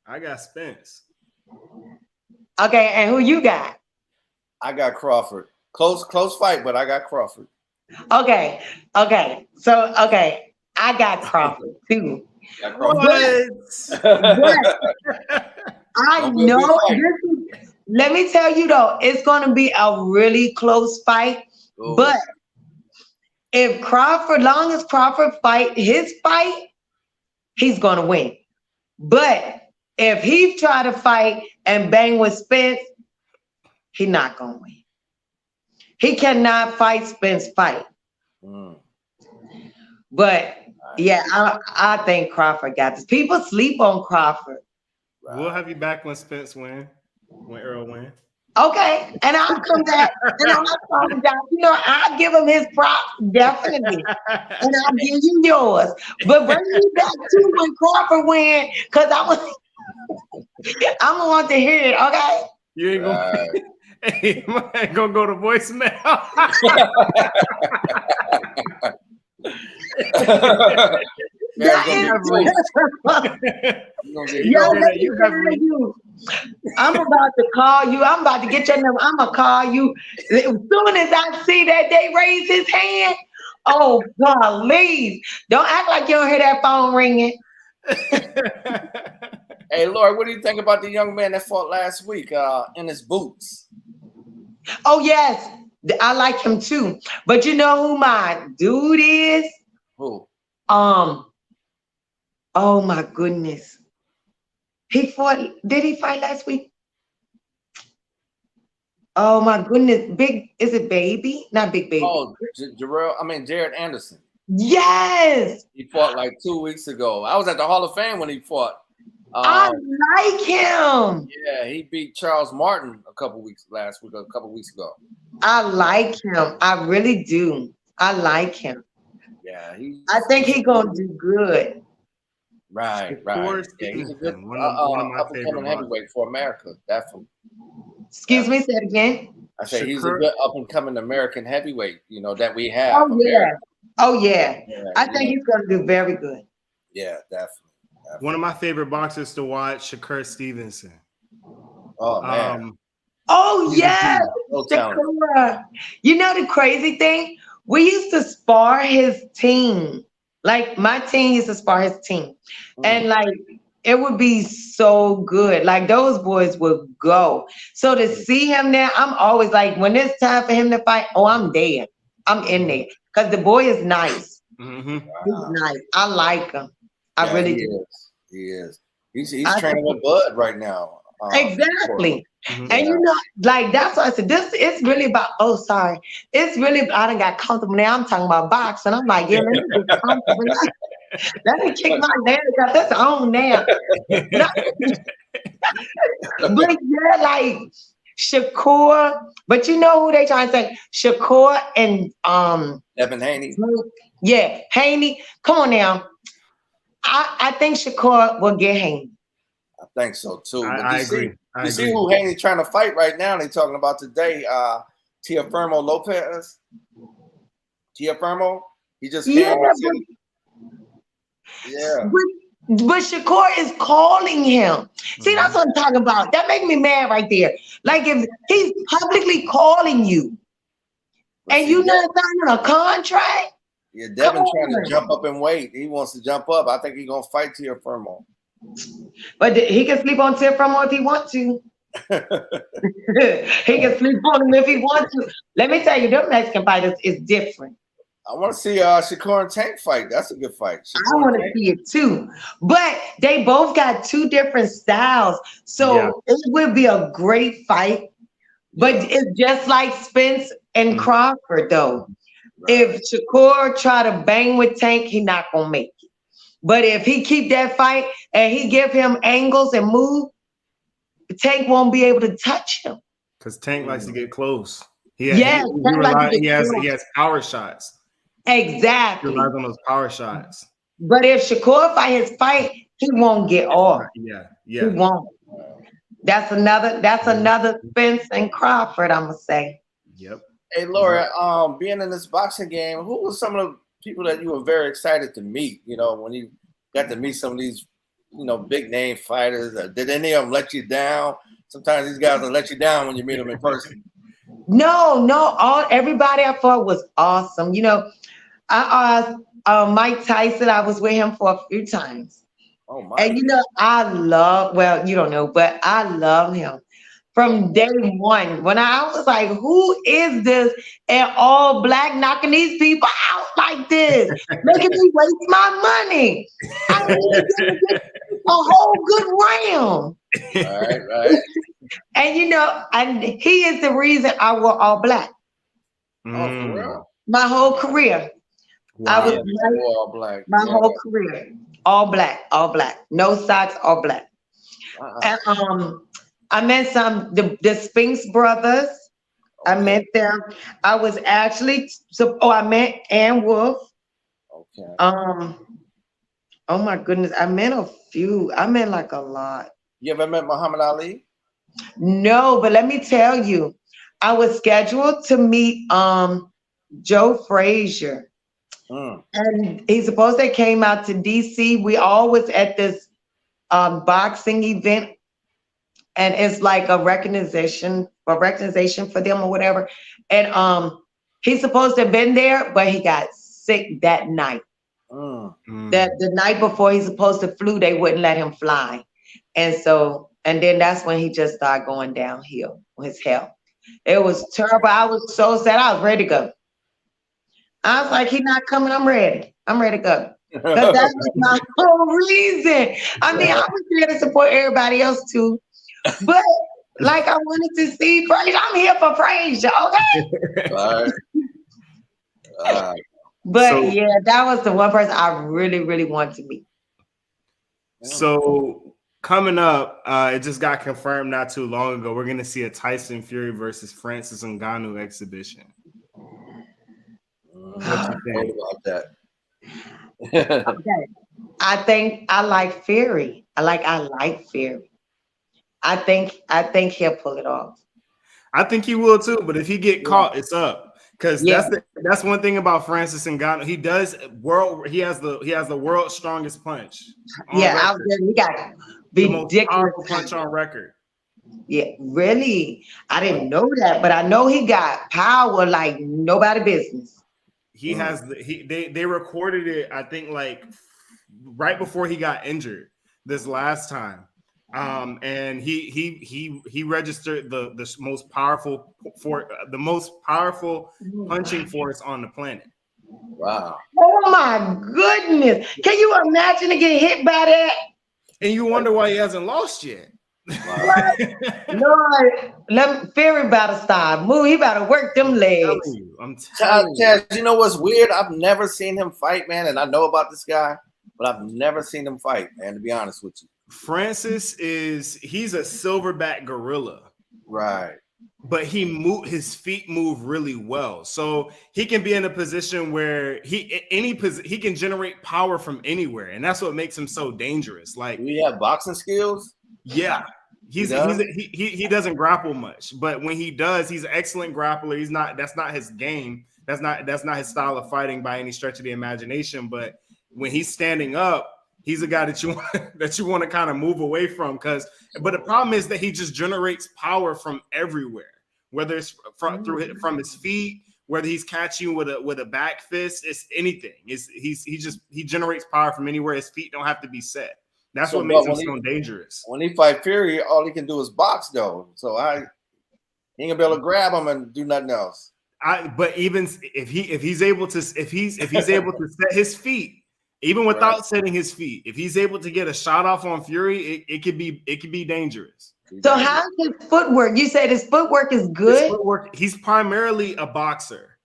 I got Spence. Okay, and who you got? I got Crawford. Close fight, but I got Crawford. Okay. So I got Crawford too. I know. Let me tell you though, it's going to be a really close fight. Ooh. But if long as Crawford fight his fight, he's going to win. But if he try to fight and bang with Spence, he's not going to win. He cannot fight Spence fight. But yeah, I think Crawford got this. People sleep on Crawford. We'll have you back when Spence win, when Earl win. Okay, and I'll come back and I'll apologize. You know, I'll give him his props, definitely, and I'll give you yours. But bring me back too when Crawford win, because I'm gonna want to hear it. Okay. You ain't gonna. Hey, I ain't gonna go to voicemail. I'm about to call you. I'm about to get your number. I'm gonna call you as soon as I see that they raise his hand. Oh, please don't act like you don't hear that phone ringing. Hey, Lord, what do you think about the young man that fought last week in his boots? Oh yes, I like him too. But you know who my dude is? Who? Oh my goodness. He fought. Did he fight last week? Oh my goodness, is it Baby? Not Big Baby. Oh, Jared Anderson. Yes. He fought like 2 weeks ago. I was at the Hall of Fame when he fought. I like him. Yeah, he beat Charles Martin a couple weeks ago. I like him. I really do. I like him. Yeah, I think he's gonna do good. Right. Yeah, he's a good one of my up-and-coming heavyweight for America, definitely. Excuse me, say it again. I said he's a good up-and-coming American heavyweight, that we have. Oh yeah. I think he's gonna do very good. Yeah, definitely. One of my favorite boxers to watch, Shakur Stevenson. Oh man. Oh yeah. Shakur. You know the crazy thing? We used to spar his team. Like my team used to spar his team. And like it would be so good. Like those boys would go. So to see him there, I'm always like, when it's time for him to fight, I'm there. I'm in there. Because the boy is nice. He's nice. I like him. I really do. He is. He's training with Bud right now. Exactly. And like that's why I said it's really about it's really I done got comfortable now. I'm talking about boxing. I'm like, yeah, let me get comfortable. Let me kick my leg up. That's on now. But yeah, like Shakur, but you know who they trying to say? Shakur and Devin Haney. Yeah, Haney. Come on now. I think Shakur will get Haney. I think so too. I agree. You see who Haney's trying to fight right now? They're talking about today. Teofimo Lopez. Teofimo. He just came. But Shakur is calling him. See, that's what I'm talking about. That makes me mad right there. Like if he's publicly calling you, and you not signing a contract. Yeah, Devin trying to jump up in weight. He wants to jump up. I think he's gonna fight Teofimo. But he can sleep on Teofimo if he wants to. He can sleep on him if he wants to. Let me tell you, them Mexican fighters is different. I want to see Shakur and Tank fight. That's a good fight. I want to see it too. But they both got two different styles. So it would be a great fight. But it's just like Spence and Crawford, though. If Shakur try to bang with Tank, he not going to make it. But if he keep that fight and he give him angles and move, Tank won't be able to touch him. Because Tank likes to get close. He has power shots. Exactly. He relies on those power shots. But if Shakur fight, he won't get off. Yeah. He won't. That's another Spence and Crawford, I'm gonna say. Yep. Hey Laura, being in this boxing game, who were some of the people that you were very excited to meet? When you got to meet some of these, big name fighters. Did any of them let you down? Sometimes these guys will let you down when you meet them in person. No, everybody I fought was awesome. Mike Tyson, I was with him for a few times. Oh my! And you don't know, but I love him from day one. When I was like, who is this in all black knocking these people out like this, making me waste my money? I need to get a whole good round. Right. And and he is the reason I wore all black. Oh, for real? My whole career. Wow. I was all black. My whole career. All black. No socks, all black. And I met the Spinks brothers. Okay. I met them. I was actually I met Ann Wolf. Okay. Oh my goodness. I met a few. I met like a lot. You ever met Muhammad Ali? No, but let me tell you, I was scheduled to meet Joe Frazier. And he's supposed to came out to DC. We all was at this boxing event, and it's like a recognition for them or whatever. And he's supposed to have been there, but he got sick that night. That the night before he's supposed to flew, they wouldn't let him fly. And then that's when he just started going downhill with his health. It was terrible. I was so sad. I was ready to go. I was like, he's not coming. I'm ready to go. Because that was my whole reason. I mean, I was there to support everybody else too. But Like I wanted to see praise. I'm here for praise, okay? All right. But So- yeah, that was the one person I really, really want to meet. So coming up, it just got confirmed not too long ago. We're gonna see a Tyson Fury versus Francis Ngannou exhibition. What you think about that? Okay. I think I like Fury. I like Fury. I think he'll pull it off. I think he will too, but if he get caught, it's up. Because that's one thing about Francis Ngannou. He has the world's strongest punch. Yeah, he got ridiculous powerful punch on record. Yeah, really. I didn't know that, but I know he got power like nobody business. He has they recorded it, I think, like right before he got injured this last time. And he registered the most powerful punching force on the planet. Wow. Oh my goodness. Can you imagine to get hit by that? And you wonder why he hasn't lost yet. Lord, Fury about to start move. He about to work them legs. I'm telling you. Taz, you know what's weird? I've never seen him fight, man, and I know about this guy, but I've never seen him fight, man, to be honest with you. Francis he's a silverback gorilla. Right. But his feet move really well. So he can be in a position where he can generate power from anywhere. And that's what makes him so dangerous. Like, do you have boxing skills? Yeah. He doesn't grapple much, but when he does, he's an excellent grappler. That's not his game. That's not his style of fighting by any stretch of the imagination. But when he's standing up, he's a guy that you want to kind of move away from. But the problem is that he just generates power from everywhere, whether it's from his feet, whether he's catching with a back fist, it's anything. He generates power from anywhere. His feet don't have to be set. That's what makes him so dangerous. When he fight Fury, all he can do is box, though. So he ain't gonna be able to grab him and do nothing else. But even if he's able to set his feet, even without setting his feet, if he's able to get a shot off on Fury, it could be dangerous. So how's his footwork? You said his footwork is good. He's primarily a boxer.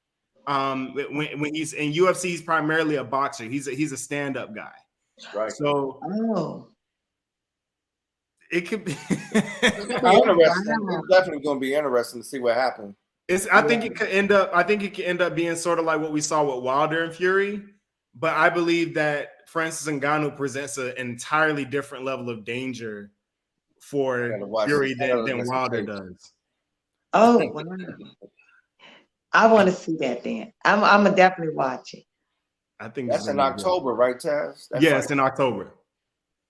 When he's in UFC, he's primarily a boxer. He's a stand-up guy. Right. So it could be interesting. It's definitely going to be interesting to see what happens. I think it could end up being sort of like what we saw with Wilder and Fury, but I believe that Francis Ngannou presents an entirely different level of danger for Fury than Wilder does. Oh, wow. I want to see that then. I'm gonna definitely watch it. I think that's in October, right, Taz? It's in October.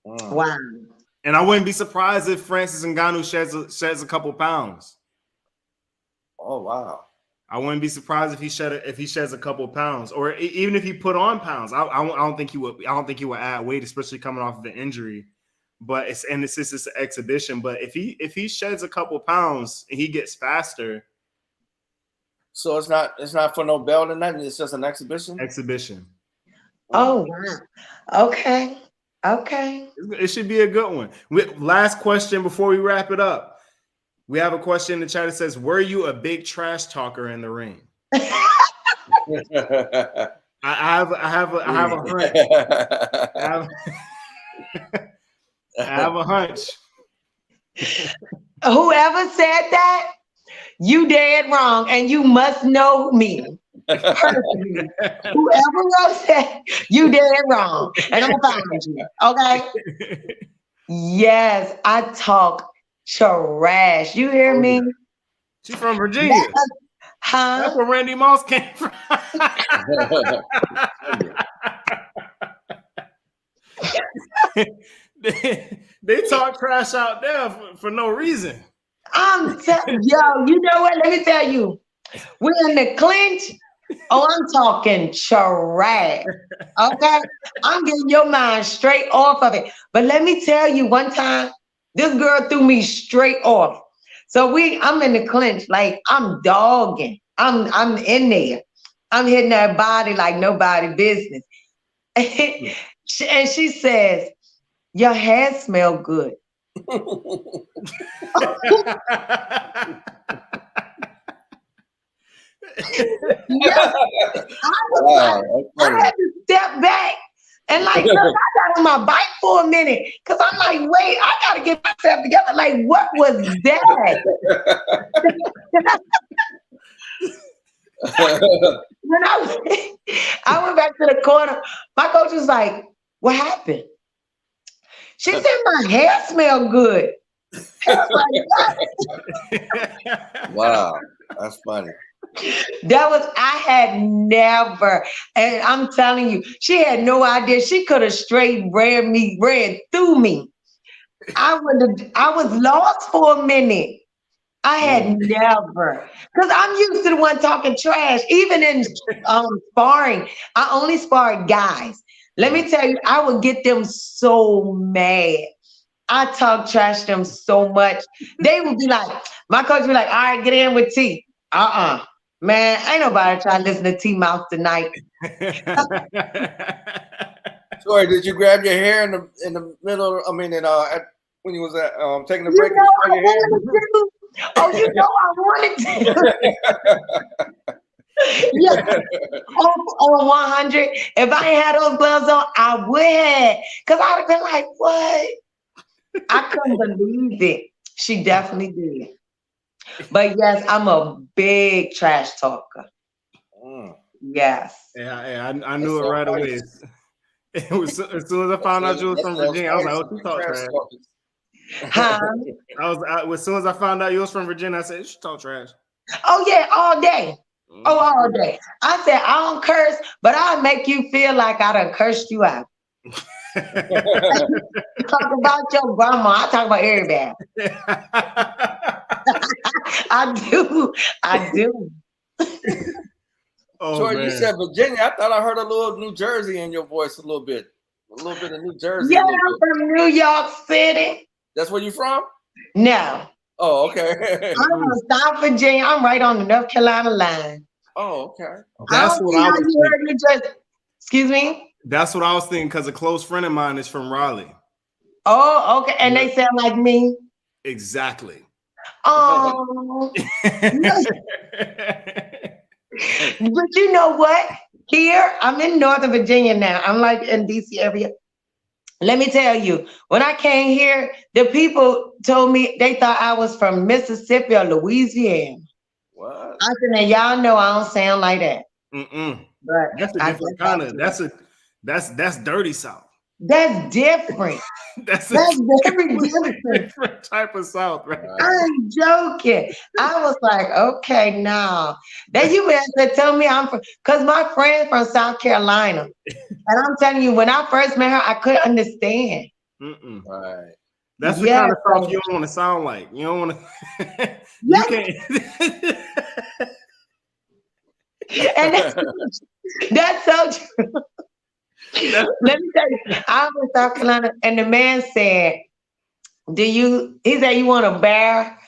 Wow. And I wouldn't be surprised if Francis Ngannou sheds a couple pounds. Oh wow. I wouldn't be surprised if he sheds a couple pounds, or even if he put on pounds. I don't think he would. I don't think he would add weight, especially coming off of an injury. But it's an exhibition. But if he sheds a couple pounds and he gets faster. So it's not for no belt or nothing. It's just an exhibition. Exhibition. Oh wow. Okay. It should be a good one. Last question before we wrap it up. We have a question in the chat that says, "Were you a big trash talker in the ring?" I have a hunch. I have a hunch. Whoever said that, you dead wrong, and you must know me. Personally. Whoever wrote that, you dead wrong, and I'm gonna find you. Okay. Yes, I talk trash. You hear me? She's from Virginia. That's where Randy Moss came from. they talk trash out there for no reason. I'm telling yo, you know what? Let me tell you, we're in the clinch. Oh, I'm talking trash. Okay, I'm getting your mind straight off of it. But let me tell you, one time, this girl threw me straight off. So I'm in the clinch, like I'm dogging. I'm in there. I'm hitting that body like nobody business. And she says, "Your hair smell good." Yeah, I had to step back and like, look, I got on my bike for a minute because I'm like, wait, I got to get myself together. Like, what was that? When I went back to the corner, my coach was like, what happened? She said, my hair smelled good. I was like, what? Wow, that's funny. I had never, and I'm telling you, she had no idea. She could have straight ran through me. I was lost for a minute. I had never, because I'm used to the one talking trash. Even in sparring, I only sparred guys. Let me tell you, I would get them so mad. I talk trash to them so much. They would be like, my coach would be like, all right, get in with T. Man, ain't nobody trying to listen to T-Mouth tonight. Sorry, did you grab your hair in the middle? I mean, when you was taking a break, you know oh, you know I wanted to. Yeah. On 100, if I ain't had those gloves on, I would have. Because I would have been like, what? I couldn't believe it. She definitely did. But yes, I'm a big trash talker. Yes. Yeah, I knew it right away. It was, as soon as I found out you was from Virginia, I was like, oh, she talk trash. Huh? As soon as I found out you was from Virginia, I said, she talk trash. Oh yeah, all day. Oh, all day. I said, I don't curse, but I'll make you feel like I done cursed you out. Talk about your grandma. I talk about everybody. I do. Oh, Tori, you said Virginia. I thought I heard a little New Jersey in your voice a little bit of New Jersey. Yeah, I'm from New York City. That's where you from? No. Oh, okay. I'm from South Virginia. I'm right on the North Carolina line. Oh, okay. That's what I was thinking. Excuse me? That's what I was thinking, because a close friend of mine is from Raleigh. Oh, okay. And they sound like me? Exactly. Oh. But you know what? Here, I'm in Northern Virginia now. I'm like in DC area. Let me tell you, when I came here, the people told me they thought I was from Mississippi or Louisiana. What? I said, now y'all know I don't sound like that. But that's a different kind of, that's dirty South. That's different. That's very different type of South, right? I'm joking. I was like, okay, now. Then you have to tell me I'm from, because my friend's from South Carolina. And I'm telling you, when I first met her, I couldn't understand. Right. That's the kind of South you don't want to sound like. You don't want to. You can't. And that's so true. Let me tell you, I was in South Carolina, and the man said, he said, you want a bear?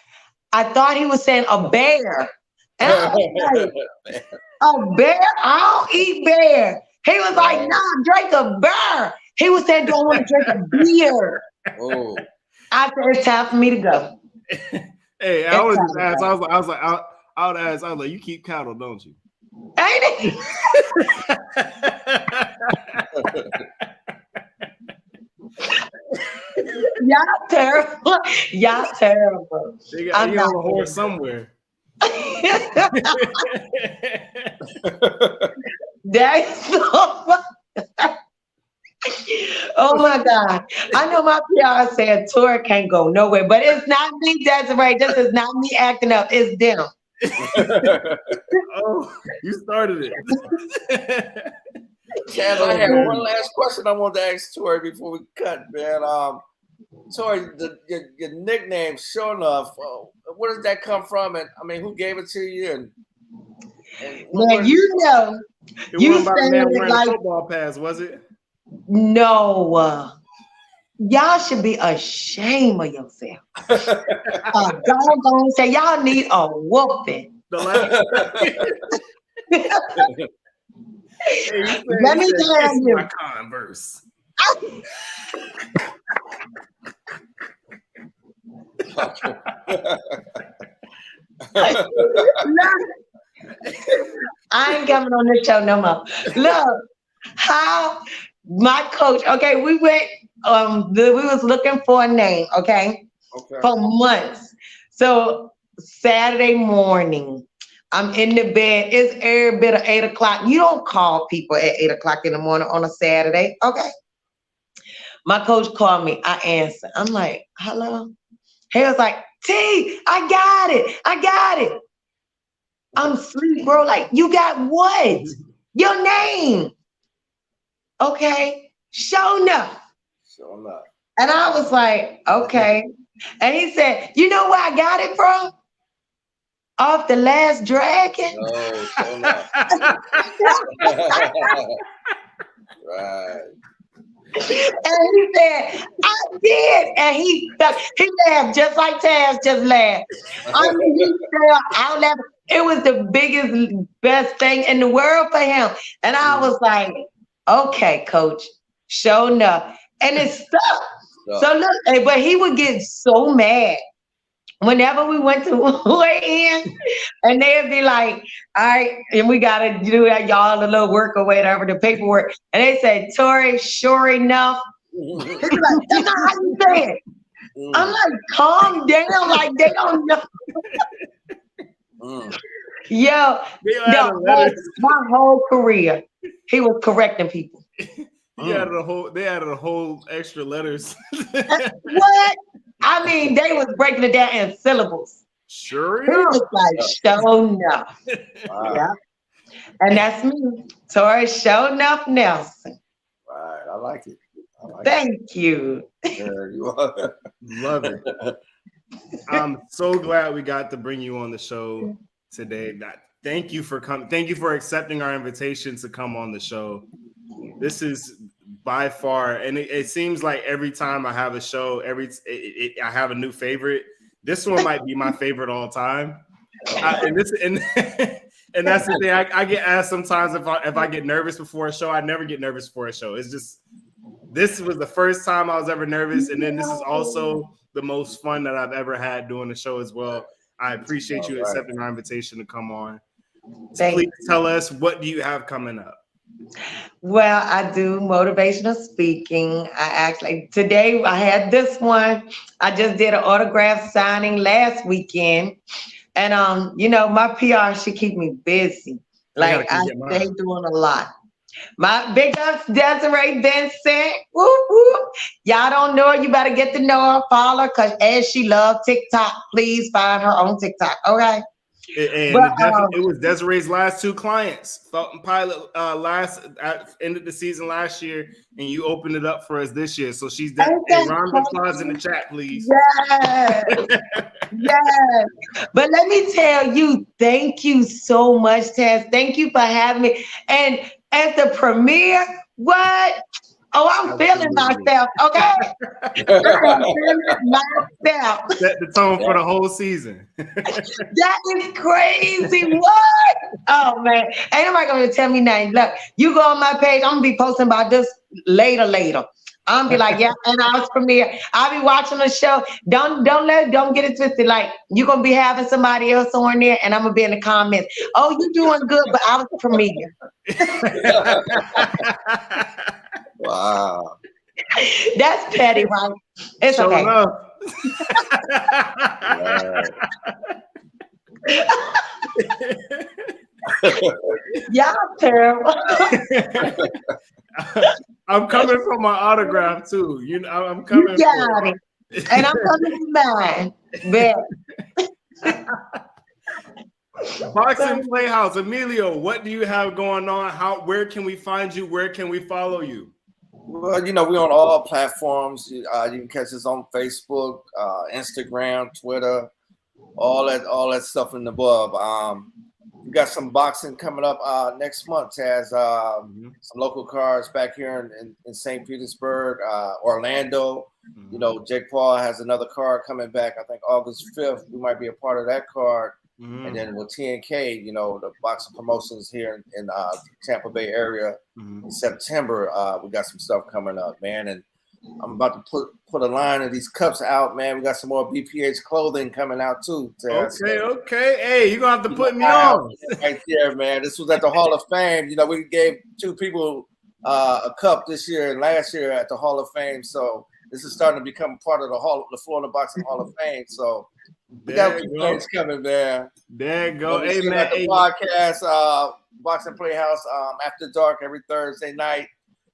I thought he was saying a bear. And I was like, a bear? I don't eat bear. He was like, nah, drink a bear. He was saying, don't want to drink a beer. Oh. I said, it's time for me to go. Hey, I was just ask. I was like, you keep cattle, don't you? Ain't it? Y'all terrible. Y'all terrible. You have a horse somewhere. That's so funny. Oh my God. I know my PR said Tori can't go nowhere, but it's not me, Desiree. This is not me acting up. It's them. Oh, you started it. Chaz, I had one last question I wanted to ask Tori before we cut, man. Tori, your nickname, SHONUFF, where does that come from? And I mean, who gave it to you? And now, you know, you saying it like football pads, was it? No. Y'all should be ashamed of yourself. Doggone say y'all need a whooping. Let me tell you. My Converse. I ain't coming on this show no more. Look, how my coach, okay, we went, we was looking for a name, okay, for months. So Saturday morning, I'm in the bed. It's every bit of 8 o'clock. You don't call people at 8 o'clock in the morning on a Saturday, okay? My coach called me. I answered. I'm like, hello? He was like, T, I got it. I got it. I'm asleep, bro. Like, you got what? Your name. Okay. SHONUFF. SHONUFF. And I was like, okay. And he said, you know where I got it from? Off The Last Dragon. Oh, SHONUFF. Right. And he said, I did. And he laughed just like Taz just laughed. I mean, he said, I laughed. It was the biggest, best thing in the world for him. And I was like, okay, coach, SHONUFF. And it stuck. So look, but he would get so mad whenever we went to weigh in, and they'd be like, all right, and we got to do that, y'all, the little work or whatever, the paperwork. And they say, Tori, sure enough. He's like, that's not how you say it. I'm like, calm down, like they don't know. Yo, my whole career, he was correcting people. They added a whole extra letters. What? I mean, they was breaking it down in syllables. Sure He was like, SHONUFF. Wow. Yeah. And that's me, Tori SHONUFF Nelson. Right, I like it. Thank you. There you are. Love it. I'm so glad we got to bring you on the show today. Thank you for coming. Thank you for accepting our invitation to come on the show. This is by far, and it seems like every time I have a show, I have a new favorite. This one might be my favorite all time. And that's the thing. I get asked sometimes if I get nervous before a show. I never get nervous before a show. It's just, this was the first time I was ever nervous, and then this is also the most fun that I've ever had doing the show as well. I appreciate you accepting our invitation to come on. So please tell us, what do you have coming up? Well, I do motivational speaking. Today I had this one. I just did an autograph signing last weekend. And you know, my PR should keep me busy. Like I stay doing a lot. My big ups, Desiree Vincent. Whoop, whoop. Y'all don't know her, you better get to know her, follow her, because as she loves TikTok, please find her on TikTok. Okay. And it was Desiree's last 2 clients. Felton Pilot ended the season last year, and you opened it up for us this year. So she's round of applause in the chat, please. Yes. Yes. But let me tell you, thank you so much, Taz. Thank you for having me. And at the premiere, what? Oh, I'm feeling myself, okay? I'm feeling myself. Set the tone for the whole season. That is crazy. What? Oh, man. Ain't nobody going to tell me nothing. Look, you go on my page. I'm going to be posting about this later. I'm going to be like, yeah, and I was premiere. I'll be watching the show. Don't get it twisted. Like, you're going to be having somebody else on there, and I'm going to be in the comments. Oh, you doing good, but I was premiere. Wow. That's petty, right? It's okay. Y'all terrible. I'm coming for my autograph too. You know, I'm coming. You got it. And I'm coming for mine. Boxing Playhouse, Emilio, what do you have going on? Where can we find you? Where can we follow you? Well, you know, we're on all platforms. You can catch us on Facebook, Instagram, Twitter, all that stuff in the above. We got some boxing coming up next month, Taz. Some local cards back here in St. Petersburg, Orlando. You know, Jake Paul has another card coming back. I think August 5th. We might be a part of that card. And then with TNK, you know, the boxing promotions here in Tampa Bay area in September, we got some stuff coming up, man. And I'm about to put a line of these cups out, man. We got some more BPH clothing coming out too. Okay. Hey, you're gonna have to put me on. Right there, man. This was at the Hall of Fame. You know, we gave 2 people a cup this year and last year at the Hall of Fame. So this is starting to become part of the Florida Boxing Hall of Fame. So we got a few things coming, man. There you go. Hey, man. The podcast, Boxing Playhouse, after dark every Thursday night.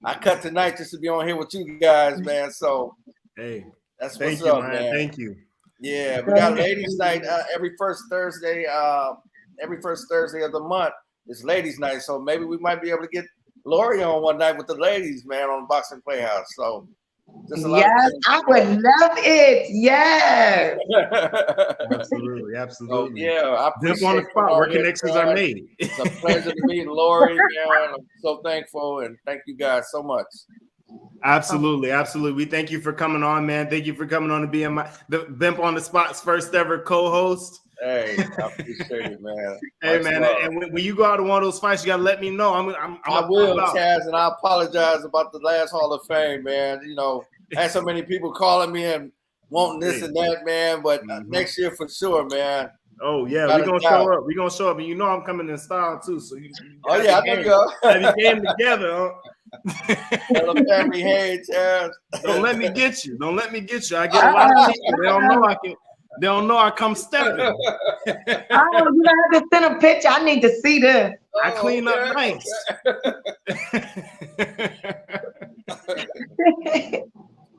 I cut tonight just to be on here with you guys, man. So hey, that's thank what's you, up, man. Thank you. Yeah, we got ladies' night every first Thursday. Every first Thursday of the month is ladies' night. So maybe we might be able to get Lori on one night with the ladies, man, on Boxing Playhouse. So yes, I would love it. Yes. Absolutely. So, yeah, I appreciate on the spot where connections are made. It's a pleasure to meet Lori, man. I'm so thankful, and thank you guys so much. Absolutely. We thank you for coming on, man. Thank you for coming on to being the Bimp on the Spot's first ever co-host. Hey, I appreciate it, man. Hey, man, and when you go out to one of those fights, you gotta let me know. I will, Taz, and I apologize about the last Hall of Fame, man. You know, I had so many people calling me and wanting this and that, man. But next year for sure, man. Oh yeah, we're gonna show up. We're gonna show up, and you know I'm coming in style too. So you yeah, I know you. Have you game together, Hello, family. Hey, Taz. Don't let me get you. I get a lot of people. They don't know I can. They don't know I come stepping. Oh, you have to send a picture. I need to see this. I clean up nice.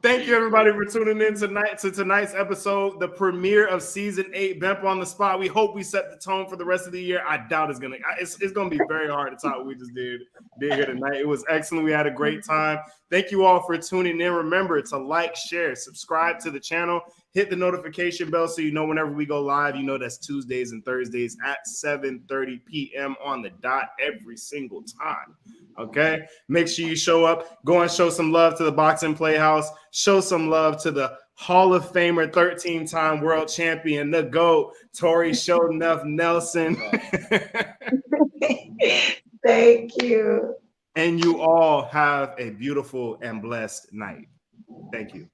Thank you, everybody, for tuning in tonight to tonight's episode, the premiere of season 8, Bimp on the Spot. We hope we set the tone for the rest of the year. I doubt it's gonna. It's gonna be very hard to top what we just did here tonight. It was excellent. We had a great time. Thank you all for tuning in. Remember to like, share, subscribe to the channel, hit the notification bell so you know whenever we go live. You know that's Tuesdays and Thursdays at 7:30 p.m. on the dot every single time. Okay, make sure you show up. Go and show some love to the Boxing Playhouse. Show some love to the Hall of Famer, 13-time world champion, the GOAT, TORI SHONUFF Nelson. Thank you. And you all have a beautiful and blessed night. Thank you.